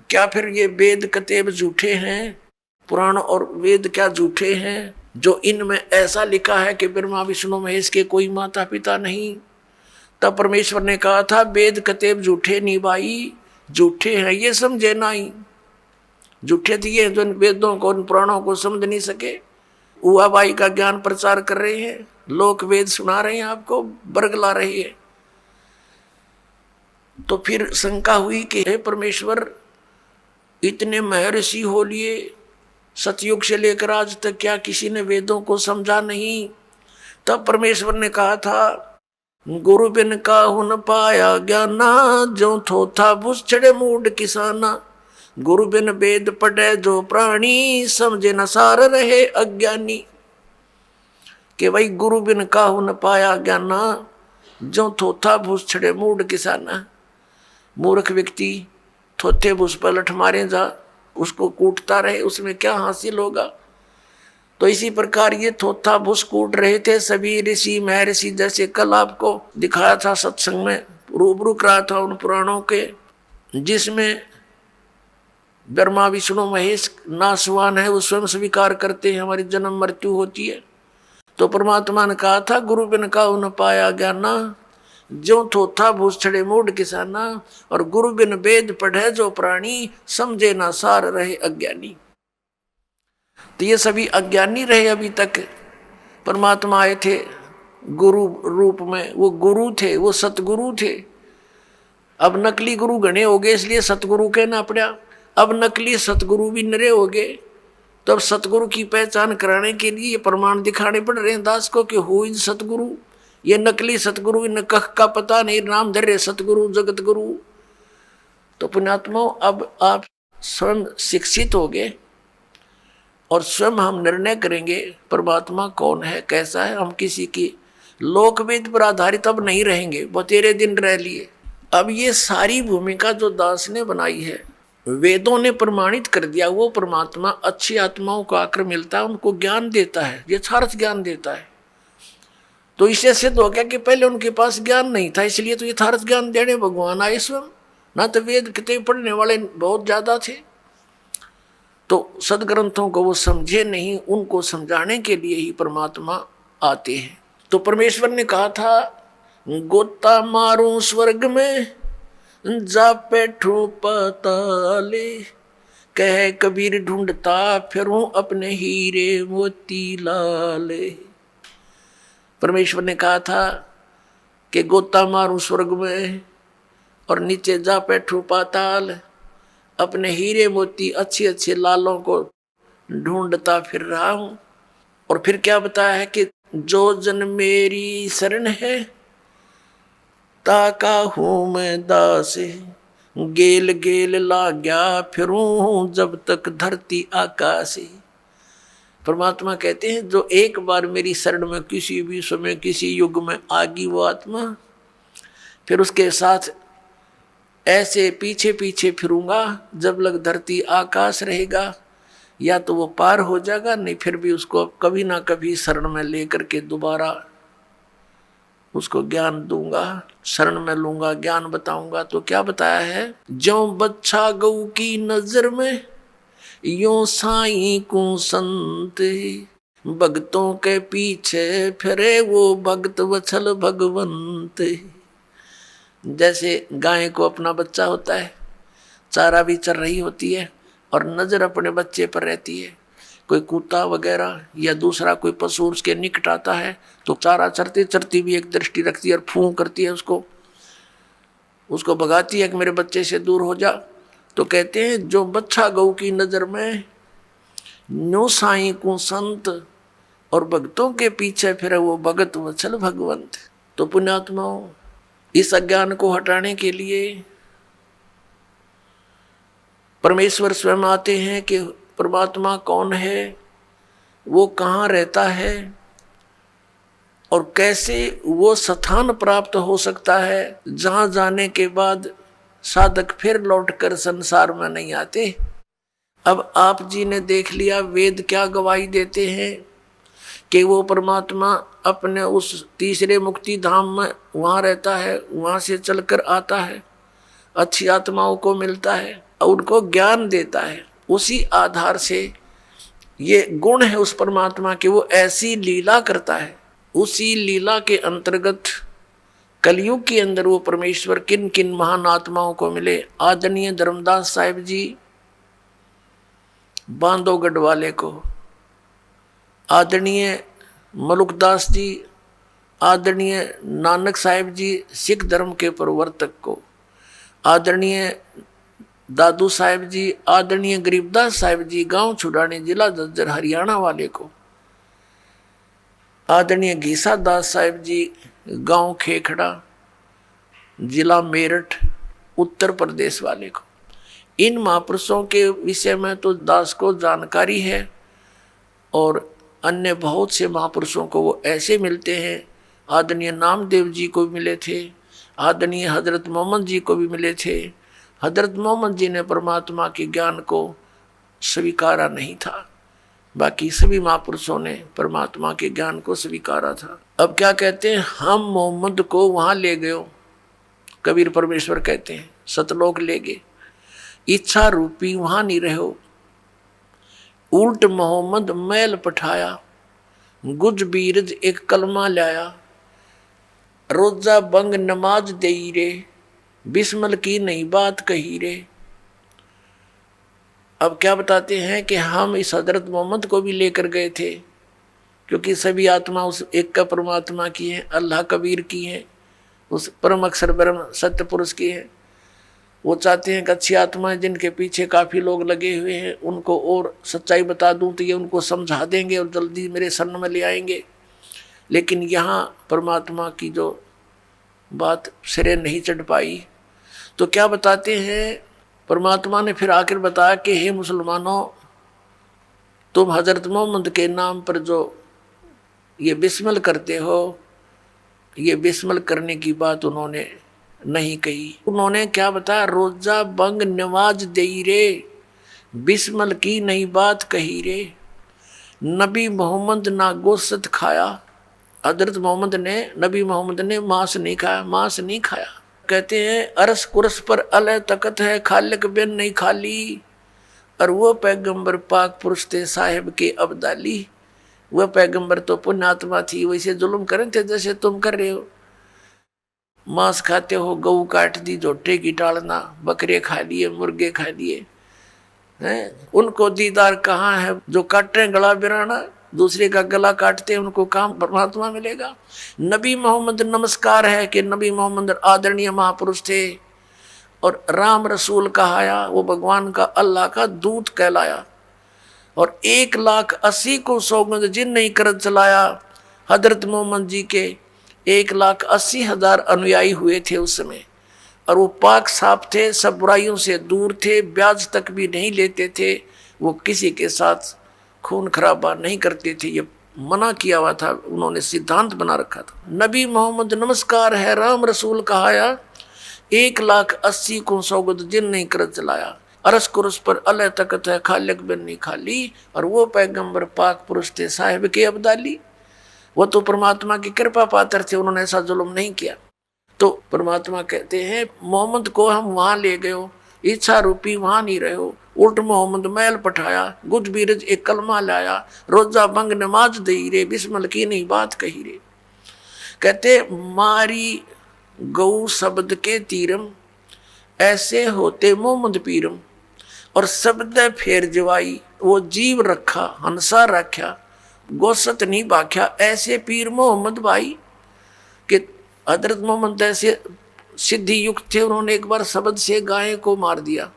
क्या फिर ये वेद कतेब झूठे हैं? पुराण और वेद क्या झूठे हैं जो इनमें ऐसा लिखा है कि ब्रह्मा विष्णु महेश के कोई माता पिता नहीं? तब परमेश्वर ने कहा था वेद कतेब झूठे नहीं भाई, झूठे हैं ये समझे नहीं। झूठे दिए जो इन वेदों को, इन पुराणों को समझ नहीं सके, उआ बाई का ज्ञान प्रचार कर रहे हैं, लोक वेद सुना रहे हैं, आपको बरगला रहे हैं। तो फिर शंका हुई कि हे परमेश्वर, इतने महर्षि हो लिए, सतयुग से लेकर आज तक क्या किसी ने वेदों को समझा नहीं? तब परमेश्वर ने कहा था गुरु बिन काहू न पाया ज्ञाना, जो थोथा बुझ चढ़े मूड किसाना। गुरु बिन वेद पढ़े जो प्राणी, समझे न सार रहे अज्ञानी। कि भाई गुरु बिन काहू न पाया ज्ञाना, जो थोथा बुझ चढ़े मूड किसाना। मूर्ख व्यक्ति थोथे भूस पर लठ मारे जा, उसको कूटता रहे, उसमें क्या हासिल होगा? तो इसी प्रकार ये थोथा भूस कूट रहे थे सभी ऋषि महर्षि, जैसे कल आपको दिखाया था सत्संग में, रूबरू करा था उन पुराणों के, जिसमें ब्रह्मा विष्णु महेश नासवान है, वो स्वयं स्वीकार करते हैं हमारी जन्म मृत्यु होती है। तो परमात्मा ने कहा था, गुरु बिन काहू न पाया ज्ञाना, ज्यों थोथा भूसड़े मूड किसाना, और गुरु बिन वेद पढ़े जो प्राणी, समझे ना सार रहे अज्ञानी। तो ये सभी अज्ञानी रहे अभी तक। परमात्मा आए थे गुरु रूप में, वो गुरु थे, वो सतगुरु थे। अब नकली गुरु घने हो गए, इसलिए सतगुरु कहना पड़ा। अब नकली सतगुरु भी नरे हो गए, तो अब सतगुरु की पहचान कराने के लिए ये प्रमाण दिखाने पड़ रहे हैं दास को कि हो इन सतगुरु। ये नकली सतगुरु, इन कख का पता नहीं, नाम धर रहे सतगुरु जगत गुरु। तो पुण्यात्माओं, अब आप स्वयं शिक्षित हो गए और स्वयं हम निर्णय करेंगे परमात्मा कौन है, कैसा है। हम किसी की लोकवेद पर आधारित अब नहीं रहेंगे, वो तेरे दिन रह लिए। अब ये सारी भूमिका जो दास ने बनाई है, वेदों ने प्रमाणित कर दिया, वो परमात्मा अच्छी आत्माओं को आकर मिलता है, उनको ज्ञान देता है, यथार्थ ज्ञान देता है। तो इससे सिद्ध हो गया कि पहले उनके पास ज्ञान नहीं था, इसलिए तो यथार्थ ज्ञान देने भगवान आए स्वयं। ना तो वेद किताब पढ़ने वाले बहुत ज्यादा थे, तो सदग्रंथों को वो समझे नहीं, उनको समझाने के लिए ही परमात्मा आते हैं। तो परमेश्वर ने कहा था, गोता मारूं स्वर्ग में, जा बैठूं पाताले, कह कबीर ढूंढता फिरूं अपने हीरे मोती लाले। परमेश्वर ने कहा था कि गोता मारूं स्वर्ग में और नीचे जा बैठूं पाताल, अपने हीरे मोती अच्छे अच्छे लालों को ढूंढता फिर रहा हूं। और फिर क्या बताया है कि जो जन मेरी शरण है, ताका हूँ मैं दास, गेल गेल लाग्या फिरूं जब तक धरती आकाश। परमात्मा कहते हैं, जो एक बार मेरी शरण में किसी भी समय किसी युग में आगी वो आत्मा, फिर उसके साथ ऐसे पीछे पीछे फिरूंगा जब लग धरती आकाश रहेगा। या तो वो पार हो जाएगा, नहीं फिर भी उसको कभी ना कभी शरण में लेकर के दोबारा उसको ज्ञान दूंगा, शरण में लूंगा, ज्ञान बताऊंगा। तो क्या बताया है, ज्यों बच्छा गऊ की नजर में, यों साईं को संत, भक्तों के पीछे फिरे वो भक्त वत्सल भगवंत। जैसे गाय को अपना बच्चा होता है, चारा भी चर रही होती है और नजर अपने बच्चे पर रहती है। कोई कुत्ता वगैरह या दूसरा कोई पशु उसके निकट आता है तो चारा चरते चरती भी एक दृष्टि रखती है और फूं करती है, उसको भगाती है कि मेरे बच्चे से दूर हो जा। तो कहते हैं, जो बच्छा गऊ की नजर में, न्यू साईं को संत, और भक्तों के पीछे फिरे वो भगत वत्सल भगवंत। तो पुण्यात्माओं, इस अज्ञान को हटाने के लिए परमेश्वर स्वयं आते हैं कि परमात्मा कौन है, वो कहाँ रहता है और कैसे वो स्थान प्राप्त हो सकता है जहाँ जाने के बाद साधक फिर लौटकर संसार में नहीं आते। अब आप जी ने देख लिया, वेद क्या गवाही देते हैं कि वो परमात्मा अपने उस तीसरे मुक्ति धाम में वहाँ रहता है, वहाँ से चलकर आता है, अच्छी आत्माओं को मिलता है और उनको ज्ञान देता है। उसी आधार से ये गुण है उस परमात्मा के, वो ऐसी लीला करता है। उसी लीला के अंतर्गत कलयुग के अंदर वो परमेश्वर किन किन महान आत्माओं को मिले। आदरणीय धर्मदास साहिब जी बांधोगढ़ वाले को, आदरणीय मलुकदास जी, आदरणीय नानक साहिब जी सिख धर्म के प्रवर्तक को, आदरणीय दादू साहिब जी, आदरणीय गरीबदास साहिब जी गांव छुड़ाने जिला झज्जर हरियाणा वाले को, आदरणीय घीसा दास साहिब जी गांव खेखड़ा जिला मेरठ उत्तर प्रदेश वाले को। इन महापुरुषों के विषय में तो दास को जानकारी है और अन्य बहुत से महापुरुषों को वो ऐसे मिलते हैं। आदरणीय नामदेव जी को भी मिले थे, आदरणीय हजरत मोहम्मद जी को भी मिले थे। हजरत मोहम्मद जी ने परमात्मा के ज्ञान को स्वीकारा नहीं था, बाकी सभी महापुरुषों ने परमात्मा के ज्ञान को स्वीकारा था। अब क्या कहते हैं, हम मोहम्मद को वहां ले गए, कबीर परमेश्वर कहते हैं सतलोक ले गए, इच्छा रूपी वहां नहीं रहो, उल्ट मोहम्मद मैल पठाया, गुज बीरज एक कलमा लाया, रोजा बंग नमाज देई रे, बिस्मल की नई बात कही रे। अब क्या बताते हैं कि हम इस हजरत मोहम्मद को भी लेकर गए थे, क्योंकि सभी आत्मा उस एक का परमात्मा की है, अल्लाह कबीर की है, उस परम अक्षर ब्रह्म सत्य पुरुष की है। वो चाहते हैं कि अच्छी आत्माएं जिनके पीछे काफ़ी लोग लगे हुए हैं उनको और सच्चाई बता दूं तो ये उनको समझा देंगे और जल्दी मेरे शरण में ले आएंगे। लेकिन यहाँ परमात्मा की जो बात सिरे नहीं चढ़ पाई, तो क्या बताते हैं परमात्मा ने फिर आकर बताया कि हे मुसलमानों, तुम हजरत मोहम्मद के नाम पर जो ये बिस्मिल करते हो, ये बिस्मिल करने की बात उन्होंने नहीं कही। उन्होंने क्या बताया, रोजा बंग नमाज देई रे, बिस्मिल की नई बात कही रे। नबी मोहम्मद ना गोश्त खाया, हजरत मोहम्मद ने, नबी मोहम्मद ने मांस नहीं खाया, मांस नहीं खाया। कहते हैं अरस कुरस पर अल तकत है, खालिक बिन नहीं खाली, और वो पैगंबर पाक पुरुष थे साहिब के अब्दाली। वह पैगंबर तो पुण्यात्मा थी, वैसे जुल्म करें थे जैसे तुम कर रहे हो। मांस खाते हो, गऊ काट दी, जोटे की टालना, बकरे खा लिए, मुर्गे खा लिए हैं। उनको दीदार कहाँ है जो काटे गला बिराना, दूसरे का गला काटते हैं, उनको काम परमात्मा मिलेगा। नबी मोहम्मद नमस्कार है कि नबी मोहम्मद आदरणीय महापुरुष थे और राम रसूल कहाया, वो भगवान का अल्लाह का दूत कहलाया। और 1,80,000 को सौगंध जिन नहीं कर चलाया, हजरत मोहम्मद जी के 1,80,000 अनुयायी हुए थे उस समय, और वो पाक साफ थे, सब बुराइयों से दूर थे, ब्याज तक भी नहीं लेते थे, वो किसी के साथ खून खराबा नहीं करते थे, ये मना किया हुआ था, उन्होंने सिद्धांत बना रखा था। नबी मोहम्मद नमस्कार है राम रसूल कहाया, 1,80,000 को सौगंध जिन नहीं कर चलाया, अरस कुरस पर अल तकत है, खालिक बिन नहीं खाली, और वो पैगंबर पाक पुरुष थे साहिब के अब्दाली। वो तो परमात्मा की कृपा पात्र थे, उन्होंने ऐसा जुल्म नहीं किया। तो परमात्मा कहते हैं मोहम्मद को हम वहां ले गए हो, इच्छा रूपी वहां नहीं रहे हो, उल्ट मोहम्मद महल पठाया, गुज बीरज एक कलमा लाया, रोजा बंग नमाज दई रे, बिस्मिल की नहीं बात कही रे। कहते मारी गौ शब्द के तीरम, ऐसे होते मोहम्मद पीरम, और शब्द फेर जवाई, वो जीव रखा हंसा रखा, गोसत नहीं बाख्या, ऐसे पीर मोहम्मद भाई। कि हजरत मोहम्मद ऐसे सिद्धि युक्त थे, उन्होंने एक बार शब्द से गाय को मार दिया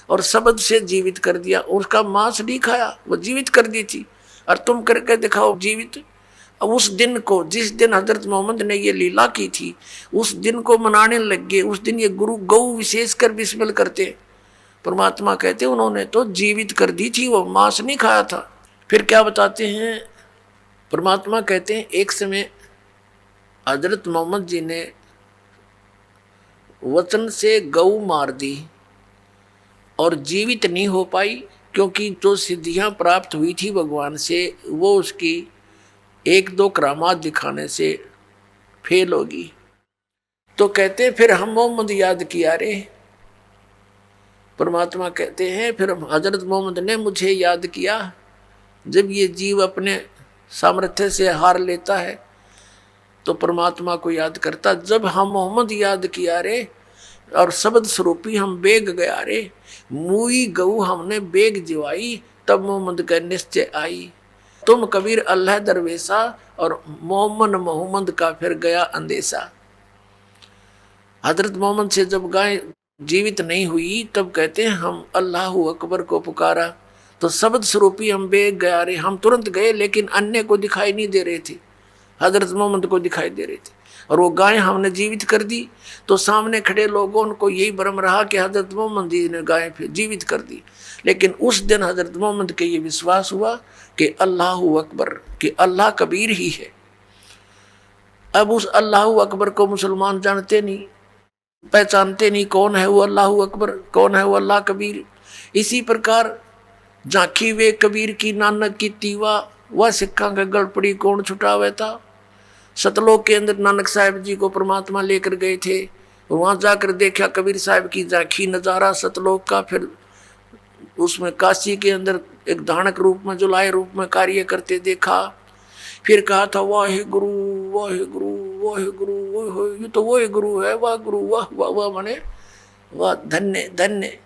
और शब्द से जीवित कर दिया, उसका मांस नहीं खाया, वो जीवित कर दी थी, और तुम करके दिखाओ जीवित। अब उस दिन को, जिस दिन हजरत मोहम्मद ने ये लीला की थी, उस दिन को मनाने लग गए। उस दिन ये गुरु गौ विशेष कर बिस्मिल करते। परमात्मा कहते उन्होंने तो जीवित कर दी थी, वो मांस नहीं खाया था। फिर क्या बताते हैं परमात्मा कहते हैं एक समय हजरत मोहम्मद जी ने वचन से गौ मार दी और जीवित नहीं हो पाई, क्योंकि जो सिद्धियां प्राप्त हुई थी भगवान से, वो उसकी 1-2 करामात दिखाने से फेल होगी। तो कहते फिर हम मोहम्मद याद किया रे। परमात्मा कहते हैं फिर हजरत मोहम्मद ने मुझे याद किया। जब ये जीव अपने सामर्थ्य से हार लेता है तो परमात्मा को याद करता। जब हम मोहम्मद याद किया रे और शब्द स्वरूपी हम बेग गया रे, मुई गऊ हमने बेग जिवाई, तब मोहम्मद का निश्चय आई। तुम कबीर अल्लाह दरवेशा और मोहम्मद का फिर गया अंदेशा। हजरत मोहम्मद से जब गाय जीवित नहीं हुई तब कहते हैं हम अल्लाह अकबर को पुकारा, तो शब्द स्वरूपी हम बेग गया रे। हम तुरंत गए लेकिन अन्य को दिखाई नहीं दे रहे थे, हजरत मोहम्मद को दिखाई दे रहे थे। और वो गाय हमने जीवित कर दी तो सामने खड़े लोगों को यही भ्रम रहा कि हजरत मोहम्मद जी ने गाय फिर जीवित कर दी। लेकिन उस दिन हजरत मोहम्मद के ये विश्वास हुआ कि अल्लाह अकबर, कि अल्लाह कबीर ही है। अब उस अल्लाह अकबर को मुसलमान जानते नहीं, पहचानते नहीं, कौन है वो अल्लाह अकबर, कौन है वो अल्लाह कबीर। इसी प्रकार झांकी वे कबीर की नानक की तीवा, वह सिक्का का गढ़ पड़ी कौन छुटावे था। सतलोक के अंदर नानक साहब जी को परमात्मा लेकर गए थे, वहां जाकर देखा कबीर साहब की झांकी नजारा सतलोक का। फिर उसमें काशी के अंदर एक धानक रूप में, जुलाए रूप में कार्य करते देखा। फिर कहा था वाहे गुरु वाहे गुरु वाहे गुरु, वाहे, ये तो वही गुरु है, वाह गुरु वाह वाह वाह, माने वाह, धन्य धन्य,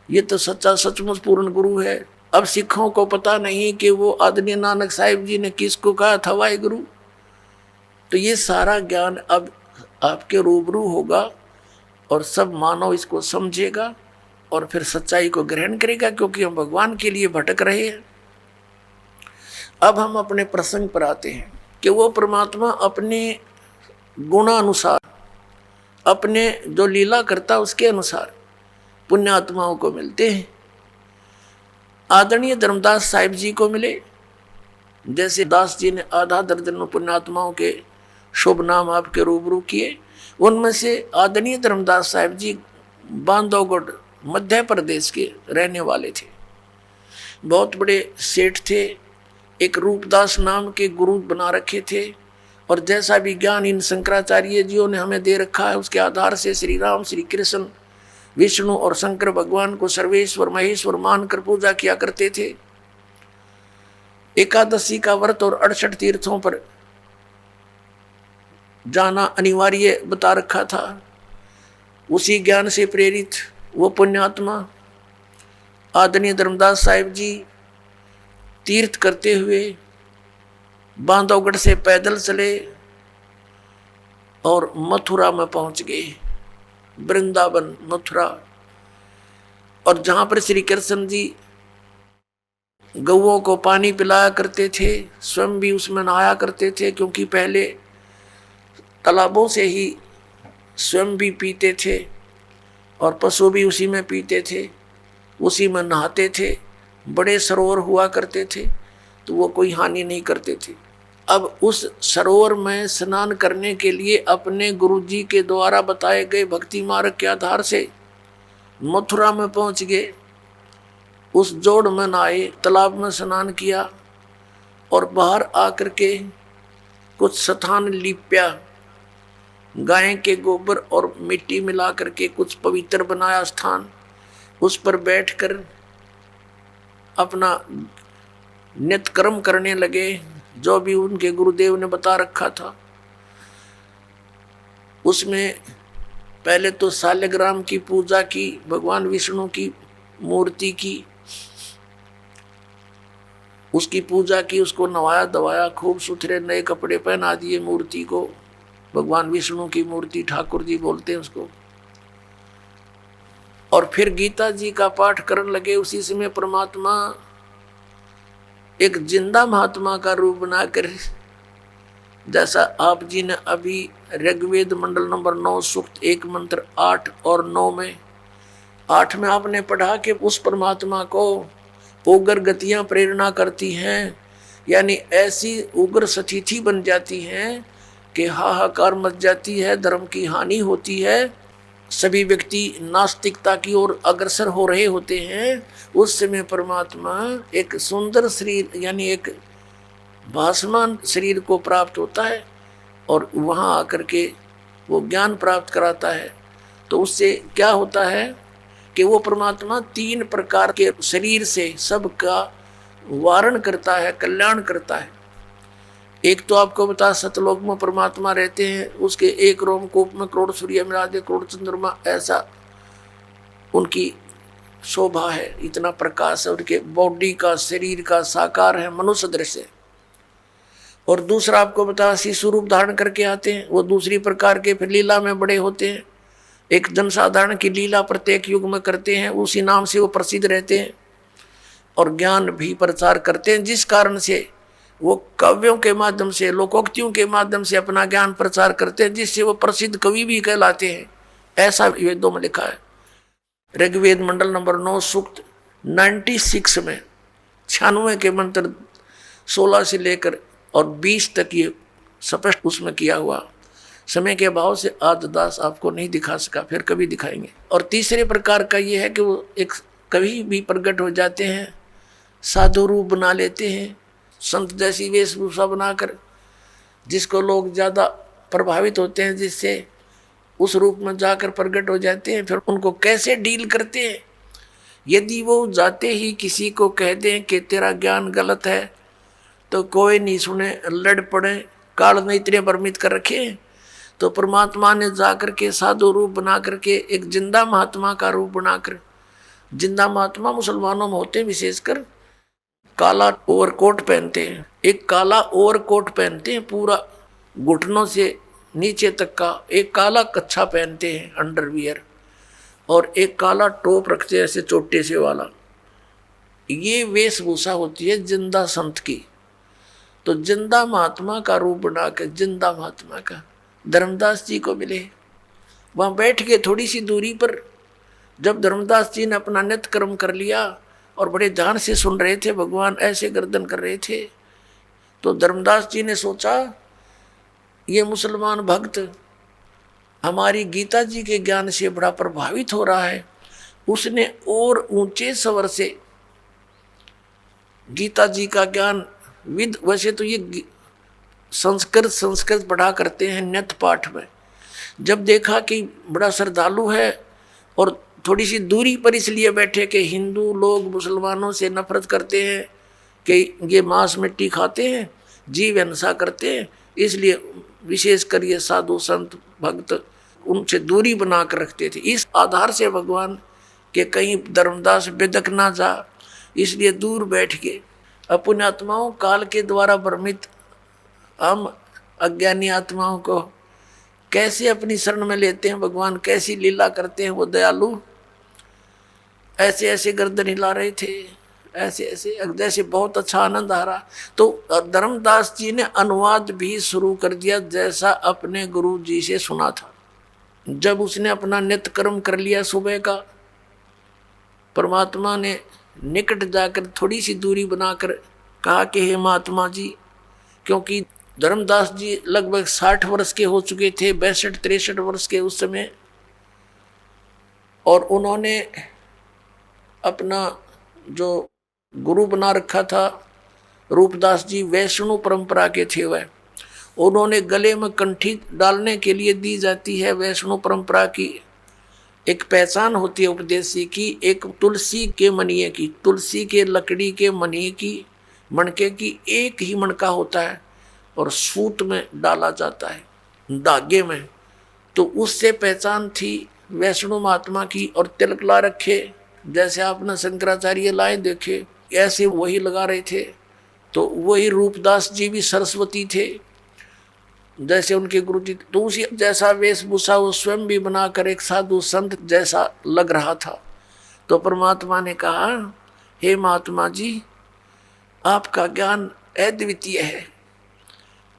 ये तो सच्चा सचमुच पूर्ण गुरु है। अब सिखों को पता नहीं कि वो आदरणीय नानक साहिब जी ने किसको कहा था वाहे गुरु। तो ये सारा ज्ञान अब आपके रूबरू होगा और सब मानव इसको समझेगा और फिर सच्चाई को ग्रहण करेगा, क्योंकि हम भगवान के लिए भटक रहे हैं। अब हम अपने प्रसंग पर आते हैं कि वो परमात्मा अपने गुणानुसार, अपने जो लीला करता उसके अनुसार पुण्यात्माओं को मिलते हैं। आदरणीय धर्मदास साहिब जी को मिले, जैसे दास जी ने आधा दर्जन पुण्यात्माओं के शुभ नाम आपके रूबरू किए। उनमें से आदरणीय धर्मदास साहिब जी बांधवगढ़ मध्य प्रदेश के रहने वाले थे, बहुत बड़े सेठ थे, एक रूपदास नाम के गुरु बना रखे थे। और जैसा भी ज्ञान इन शंकराचार्य जियों ने हमें दे रखा है उसके आधार से श्री राम, श्री कृष्ण, विष्णु और शंकर भगवान को सर्वेश्वर महेश्वर मानकर पूजा किया करते थे। एकादशी का व्रत और 68 तीर्थों पर जाना अनिवार्य बता रखा था। उसी ज्ञान से प्रेरित वो पुण्यात्मा आदरणीय धर्मदास साहिब जी तीर्थ करते हुए बांधवगढ़ से पैदल चले और मथुरा में पहुंच गए, वृंदावन मथुरा। और जहां पर श्री कृष्ण जी गौओं को पानी पिलाया करते थे, स्वयं भी उसमें नहाया करते थे, क्योंकि पहले तालाबों से ही स्वयं भी पीते थे और पशु भी उसी में पीते थे, उसी में नहाते थे। बड़े सरोवर हुआ करते थे तो वो कोई हानि नहीं करते थे। अब उस सरोवर में स्नान करने के लिए अपने गुरुजी के द्वारा बताए गए भक्ति मार्ग के आधार से मथुरा में पहुंच गए। उस जोड़ में नहाए, तालाब में स्नान किया और बाहर आकर के कुछ स्थान लिप्या, गाय के गोबर और मिट्टी मिला करके कुछ पवित्र बनाया स्थान। उस पर बैठकर अपना नित्य कर्म करने लगे, जो भी उनके गुरुदेव ने बता रखा था। उसमें पहले तो शालिग्राम की पूजा की, भगवान विष्णु की मूर्ति की, उसकी पूजा की, उसको नवाया दवाया, खूब सुथरे नए कपड़े पहना दिए मूर्ति को। भगवान विष्णु की मूर्ति ठाकुर जी बोलते हैं उसको। और फिर गीता जी का पाठ करने लगे। उसी समय परमात्मा एक जिंदा महात्मा का रूप बनाकर, जैसा आप जी ने अभी ऋग्वेद मंडल नंबर 9 सूक्त 1 मंत्र 8 और 9 में 8 में आपने पढ़ा कि उस परमात्मा को उग्र गतियां प्रेरणा करती हैं, यानी ऐसी उग्र स्थिति बन जाती हैं कि हाहाकार मच जाती है, धर्म की हानि होती है, सभी व्यक्ति नास्तिकता की ओर अग्रसर हो रहे होते हैं। उस समय परमात्मा एक सुंदर शरीर यानी एक भासमान शरीर को प्राप्त होता है और वहाँ आकर के वो ज्ञान प्राप्त कराता है। तो उससे क्या होता है कि वो परमात्मा 3 प्रकार के शरीर से सबका वारण करता है, कल्याण करता है। एक तो आपको बता सतलोक में परमात्मा रहते हैं, उसके एक रोमकूप में करोड़ सूर्य मिला करोड़ चंद्रमा, ऐसा उनकी शोभा है, इतना प्रकाश है उनके बॉडी का, शरीर का, साकार है, मनुष्य दृश्य। और दूसरा आपको बता शिशु रूप धारण करके आते हैं, वो दूसरी प्रकार के फिर लीला में बड़े होते हैं। एक जनसाधारण की लीला प्रत्येक युग में करते हैं, उसी नाम से वो प्रसिद्ध रहते हैं और ज्ञान भी प्रचार करते हैं, जिस कारण से वो काव्यों के माध्यम से, लोकोक्तियों के माध्यम से अपना ज्ञान प्रचार करते हैं, जिससे वो प्रसिद्ध कवि भी कहलाते हैं। ऐसा वेदों में लिखा है। ऋग्वेद मंडल नंबर 9 सूक्त 96 में 96 के मंत्र 16 से लेकर और 20 तक ये स्पष्ट उसमें किया हुआ। समय के अभाव से आज दास आपको नहीं दिखा सका, फिर कभी दिखाएंगे। और तीसरे प्रकार का ये है कि वो एक कभी भी प्रकट हो जाते हैं, साधु रूप बना लेते हैं, संत जैसी वेशभूषा बनाकर, जिसको लोग ज़्यादा प्रभावित होते हैं, जिससे उस रूप में जाकर प्रकट हो जाते हैं। फिर उनको कैसे डील करते हैं? यदि वो जाते ही किसी को कह दें कि तेरा ज्ञान गलत है, तो कोई नहीं सुने, लड़ पड़े, काल ने इतने भ्रमित कर रखे। तो परमात्मा ने जाकर के साधु रूप बना करके एक जिंदा महात्मा का रूप बनाकर, जिंदा महात्मा मुसलमानों में होते हैं, विशेषकर काला ओवरकोट पहनते हैं, एक काला ओवरकोट पहनते हैं पूरा घुटनों से नीचे तक का, एक काला कच्छा पहनते हैं अंडरवियर, और एक काला टोप रखते हैं ऐसे चोटे से वाला। ये वेशभूषा होती है जिंदा संत की। तो जिंदा महात्मा का रूप बना के, जिंदा महात्मा का धर्मदास जी को मिले। वहाँ बैठ के थोड़ी सी दूरी पर जब धर्मदास जी ने अपना नित्य कर्म कर लिया और बड़े ध्यान से सुन रहे थे, भगवान ऐसे गर्दन कर रहे थे, तो धर्मदास जी ने सोचा ये मुसलमान भक्त हमारी गीता जी के ज्ञान से बड़ा प्रभावित हो रहा है। उसने और ऊंचे स्वर से गीता जी का ज्ञान विद, वैसे तो ये संस्कृत पढ़ा करते हैं नित्य पाठ में, जब देखा कि बड़ा श्रद्धालु है और थोड़ी सी दूरी पर इसलिए बैठे कि हिंदू लोग मुसलमानों से नफरत करते हैं कि ये मांस मिट्टी खाते हैं, जीव हिंसा करते हैं, इसलिए विशेषकर ये साधु संत भक्त उनसे दूरी बना कर रखते थे। इस आधार से भगवान के कहीं धर्मदास बेदक ना जा, इसलिए दूर बैठ के अपने आत्माओं काल के द्वारा भ्रमित हम अज्ञानी आत्माओं को कैसे अपनी शरण में लेते हैं, भगवान कैसी लीला करते हैं वो दयालु। ऐसे ऐसे गर्दन हिला रहे थे, ऐसे ऐसे, जैसे बहुत अच्छा आनंद आ रहा। तो धर्मदास जी ने अनुवाद भी शुरू कर दिया जैसा अपने गुरु जी से सुना था। जब उसने अपना नित्य कर्म कर लिया सुबह का, परमात्मा ने निकट जाकर थोड़ी सी दूरी बनाकर कहा कि हे महात्मा जी, क्योंकि धर्मदास जी लगभग 60 वर्ष के हो चुके थे, 62-63 वर्ष के उस समय, और उन्होंने अपना जो गुरु बना रखा था रूपदास जी, वैष्णव परंपरा के थे वह, उन्होंने गले में कंठी डालने के लिए दी जाती है वैष्णव परंपरा की एक पहचान होती है उपदेशी की, एक तुलसी के मनिए की, तुलसी के लकड़ी के मनिए की, मणके की एक ही मणका होता है और सूत में डाला जाता है धागे में। तो उससे पहचान थी वैष्णव महात्मा की। और तिलक ला रखे, जैसे आपने शंकराचार्य लाए देखे ऐसे वही लगा रहे थे। तो वही रूपदास जी भी सरस्वती थे जैसे उनके गुरु जी, तो उसी जैसा वेशभूषा वो स्वयं भी बनाकर एक साधु संत जैसा लग रहा था। तो परमात्मा ने कहा, हे महात्मा जी, आपका ज्ञान अद्वितीय है,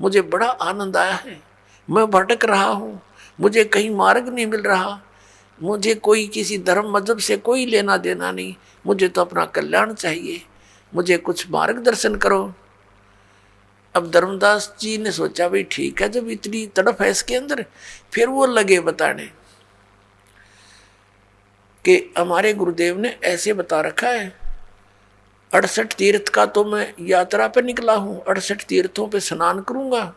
मुझे बड़ा आनंद आया है, मैं भटक रहा हूँ, मुझे कहीं मार्ग नहीं मिल रहा, मुझे कोई किसी धर्म मजहब से कोई लेना देना नहीं, मुझे तो अपना कल्याण चाहिए, मुझे कुछ मार्गदर्शन करो। अब धर्मदास जी ने सोचा भाई ठीक है, जब इतनी तड़प है इसके अंदर, फिर वो लगे बताने कि हमारे गुरुदेव ने ऐसे बता रखा है, 68 तीर्थ का तो मैं यात्रा पे निकला हूँ, 68 तीर्थों पे स्नान करूंगा,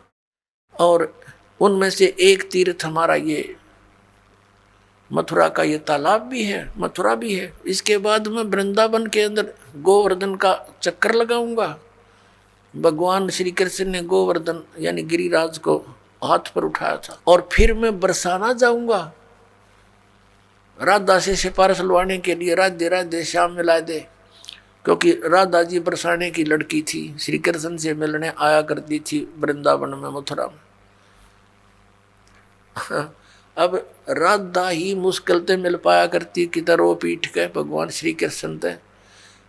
और उनमें से एक तीर्थ हमारा ये मथुरा का ये तालाब भी है, मथुरा भी है। इसके बाद मैं वृंदावन के अंदर गोवर्धन का चक्कर लगाऊंगा। भगवान श्री कृष्ण ने गोवर्धन यानी गिरिराज को हाथ पर उठाया था। और फिर मैं बरसाना जाऊंगा राधा से सिफारिश लवाने के लिए, राधे राधे श्याम मिला दे, क्योंकि राधा जी बरसाने की लड़की थी, श्री कृष्ण से मिलने आया करती थी वृंदावन में, मथुरा में। अब राधा ही मुश्किल से मिल पाया करती कि रो पीठ के भगवान श्री कृष्ण थे,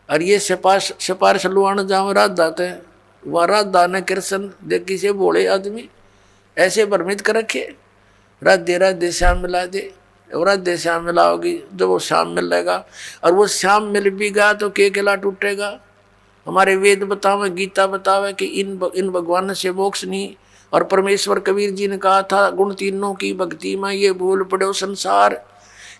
और ये सिफारिश लुआने जाओ राधा थे, वह राधा ने कृष्ण देखी से बोले आदमी ऐसे भ्रमित कर रखे, राधे राधे श्याम मिला दे, राधे श्याम मिलाओगी जब वो श्याम मिल लेगा, और वो श्याम मिल भी गया तो के किला टूटेगा। हमारे वेद बतावे, गीता बतावे कि इन भगवान से मोक्ष नहीं। और परमेश्वर कबीर जी ने कहा था, गुण तीनों की भक्ति में ये भूल पड़ो संसार,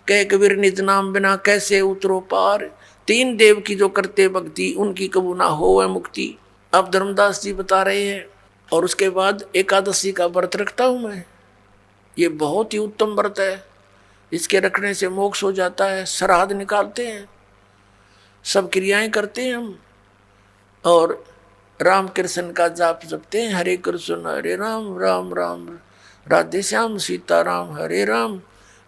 कह कबीर निज नाम बिना कैसे उतरो पार, तीन देव की जो करते भक्ति उनकी कबू ना हो मुक्ति। अब धर्मदास जी बता रहे हैं। और उसके बाद एकादशी का व्रत रखता हूँ मैं, ये बहुत ही उत्तम व्रत है, इसके रखने से मोक्ष हो जाता है। श्राद्ध निकालते हैं, सब क्रियाएं करते हैं हम, और राम कृष्ण का जाप जपते हैं, हरे कृष्ण हरे राम राम राम राधे श्याम सीताराम हरे राम।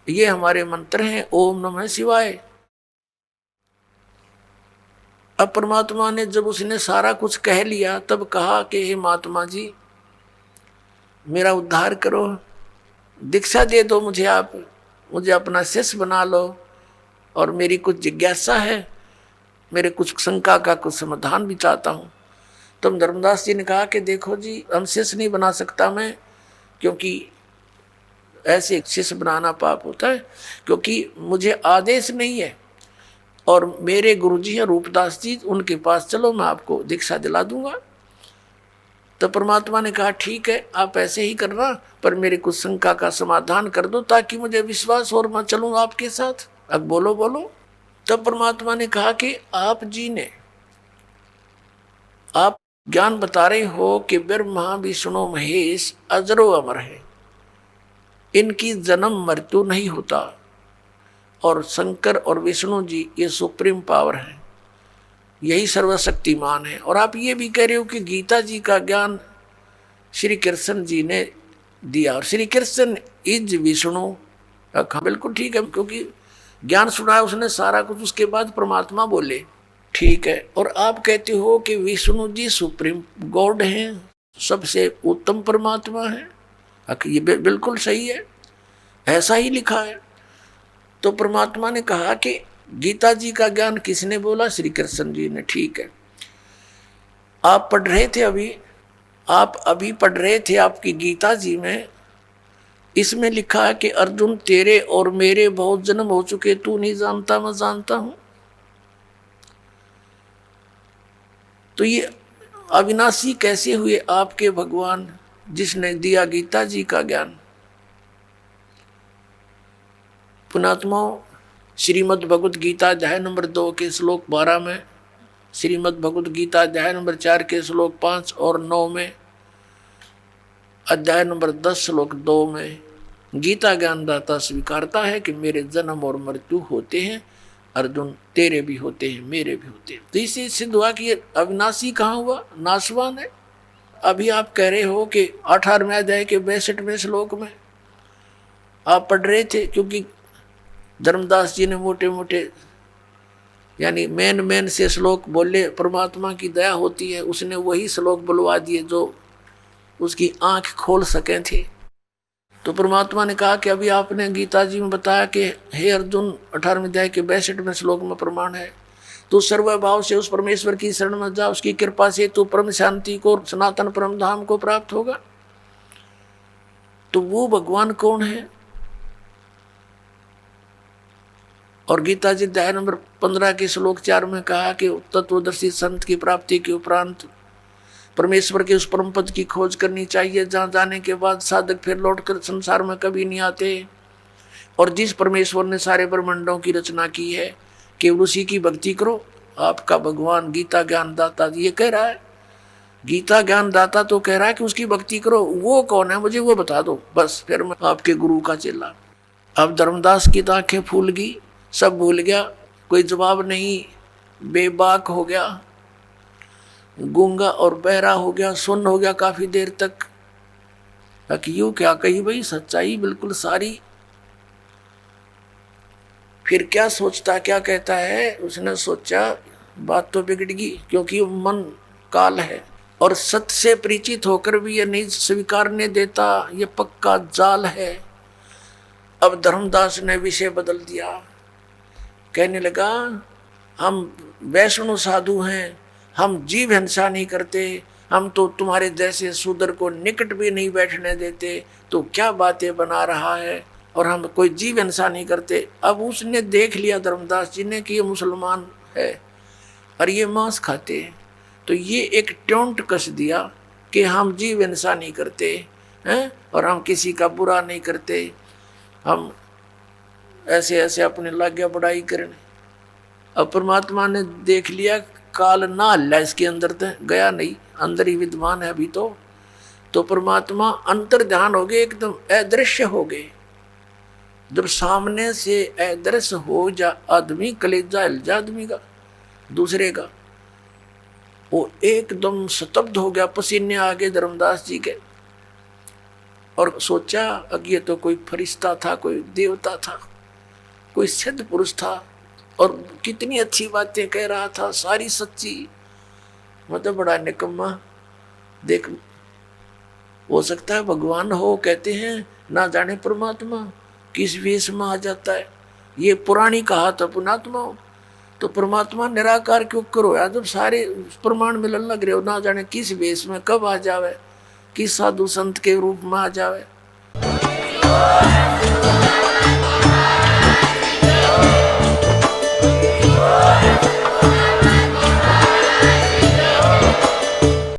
ये हमारे मंत्र हैं, ओम नमः शिवाय। अब परमात्मा ने जब उसने सारा कुछ कह लिया तब कहा कि हे महात्मा जी, मेरा उद्धार करो, दीक्षा दे दो मुझे, आप मुझे अपना शिष्य बना लो, और मेरी कुछ जिज्ञासा है, मेरे कुछ शंका का कुछ समाधान भी चाहता हूँ। तब धर्मदास जी ने कहा कि देखो जी, हम शिष्य नहीं बना सकता मैं, क्योंकि ऐसे शिष्य बनाना पाप होता है, क्योंकि मुझे आदेश नहीं है, और मेरे गुरुजी हैं रूपदास जी, उनके पास चलो, मैं आपको दीक्षा दिला दूंगा। तो परमात्मा ने कहा ठीक है, आप ऐसे ही करना, पर मेरे कुछ शंका का समाधान कर दो ताकि मुझे विश्वास और मैं चलूँ आपके साथ। अब बोलो बोलो। तब परमात्मा ने कहा कि आप जी ने, आप ज्ञान बता रहे हो कि ब्रह्मा विष्णु महेश अजरो अमर है, इनकी जन्म मृत्यु नहीं होता, और शंकर और विष्णु जी ये सुप्रीम पावर है, यही सर्वशक्तिमान है। और आप ये भी कह रहे हो कि गीता जी का ज्ञान श्री कृष्ण जी ने दिया, और श्री कृष्ण इज विष्णु। हाँ बिल्कुल ठीक है, क्योंकि ज्ञान सुना है उसने सारा कुछ, उसके बाद परमात्मा बोले ठीक है। और आप कहते हो कि विष्णु जी सुप्रीम गॉड हैं, सबसे उत्तम परमात्मा है। ये बिल्कुल सही है, ऐसा ही लिखा है। तो परमात्मा ने कहा कि गीता जी का ज्ञान किसने बोला? श्री कृष्ण जी ने। ठीक है, आप पढ़ रहे थे आप अभी पढ़ रहे थे आपकी गीता जी में, इसमें लिखा है कि अर्जुन तेरे और मेरे बहुत जन्म हो चुके, तू नहीं जानता मैं जानता हूं। तो ये अविनाशी कैसे हुए आपके भगवान जिसने दिया गीता जी का ज्ञान? पुणात्मा, श्रीमद् भगवत गीता अध्याय नंबर 2 के श्लोक 12 में, श्रीमद् भगवत गीता अध्याय नंबर 4 के श्लोक 5 और 9 में, अध्याय नंबर 10 श्लोक 2 में गीता ज्ञानदाता स्वीकारता है कि मेरे जन्म और मृत्यु होते हैं, अर्जुन तेरे भी होते हैं, मेरे भी होते हैं। तो इससे सिद्ध हुआ कि ये अविनाशी कहाँ हुआ? नाशवान है। अभी आप कह रहे हो कि 18वें अध्याय के 62वें श्लोक में आप पढ़ रहे थे, क्योंकि धर्मदास जी ने मोटे मोटे यानी मेन से श्लोक बोले, परमात्मा की दया होती है, उसने वही श्लोक बुलवा दिए जो उसकी आंख खोल सके थे। तो परमात्मा ने कहा कि अभी आपने गीता जी में बताया कि हे अर्जुन 18वें अध्याय के 62वें श्लोक में प्रमाण है, तू सर्वभाव से उस परमेश्वर की शरण में जा, उसकी कृपा से तू परम शांति को, सनातन परम धाम को प्राप्त होगा। तो वो भगवान कौन है? और गीता जी अध्याय नंबर 15 के श्लोक 4 में कहा कि तत्वदर्शी संत की प्राप्ति के उपरांत परमेश्वर के उस परम पद की खोज करनी चाहिए, जहाँ जाने के बाद साधक फिर लौटकर संसार में कभी नहीं आते। और जिस परमेश्वर ने सारे ब्रह्मांडों की रचना की है, केवल उसी की भक्ति करो। आपका भगवान गीता ज्ञानदाता ये कह रहा है, गीता ज्ञानदाता तो कह रहा है कि उसकी भक्ति करो। वो कौन है मुझे वो बता दो, बस फिर मैं आपके गुरु का चेला। अब धर्मदास की तो आंखें फूल गई, सब भूल गया, कोई जवाब नहीं, बेबाक हो गया, गूंगा और बहरा हो गया, सुन्न हो गया काफी देर तक। यूं क्या कही भाई, सच्चाई बिल्कुल सारी। फिर क्या सोचता, क्या कहता है? उसने सोचा बात तो बिगड़ गई, क्योंकि मन काल है और सत्य से परिचित होकर भी ये नहीं स्वीकारने देता, ये पक्का जाल है। अब धर्मदास ने विषय बदल दिया, कहने लगा हम वैष्णव साधु हैं, हम जीव हिंसा नहीं करते, हम तो तुम्हारे जैसे शूद्र को निकट भी नहीं बैठने देते, तो क्या बातें बना रहा है, और हम कोई जीव हिंसा नहीं करते। अब उसने देख लिया धर्मदास जी ने कि ये मुसलमान है और ये मांस खाते हैं, तो ये एक ट्योंट कस दिया कि हम जीव हिंसा नहीं करते हैं और हम किसी का बुरा नहीं करते, हम ऐसे ऐसे अपने लाग्या बढ़ाई करने। अब परमात्मा ने देख लिया काल ना हल्ला इसके अंदर तक गया नहीं, अंदर ही विद्यमान है अभी तो परमात्मा अंतर ध्यान हो गए, एकदम अदृश्य हो गए। जब सामने से अदृश्य हो जा आदमी, कलेजा हिल जा आदमी का दूसरे का, वो एकदम स्तब्ध हो गया, पसीने आ गए धर्मदास जी के, और सोचा अब ये तो कोई फरिश्ता था, कोई देवता था, कोई सिद्ध पुरुष था, और कितनी अच्छी बातें कह रहा था, सारी सच्ची। मतलब बड़ा निकम्मा। देख, हो सकता है भगवान हो, कहते हैं ना जाने परमात्मा किस वेश में आ जाता है। ये पुरानी कहा था पुणात्मा हो, तो परमात्मा निराकार क्यों करो यार, जब सारे प्रमाण मिलन लग रहे हो, ना जाने किस वेश में कब आ जावे, किस साधु संत के रूप में आ जावे।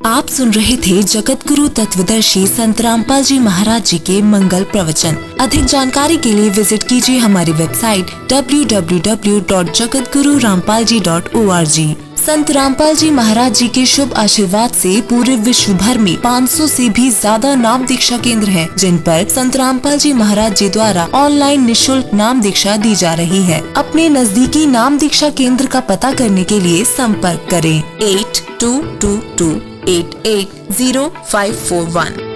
आप सुन रहे थे जगत गुरु तत्वदर्शी संत रामपाल जी महाराज जी के मंगल प्रवचन। अधिक जानकारी के लिए विजिट कीजिए हमारी वेबसाइट www.jagatgururampalji.org। संत रामपाल जी महाराज जी के शुभ आशीर्वाद से पूरे विश्व भर में 500 से भी ज्यादा नाम दीक्षा केंद्र हैं, जिन पर संत रामपाल जी महाराज जी द्वारा ऑनलाइन निशुल्क नाम दीक्षा दी जा रही है। अपने नजदीकी नाम दीक्षा केंद्र का पता करने के लिए संपर्क करें 8222880541।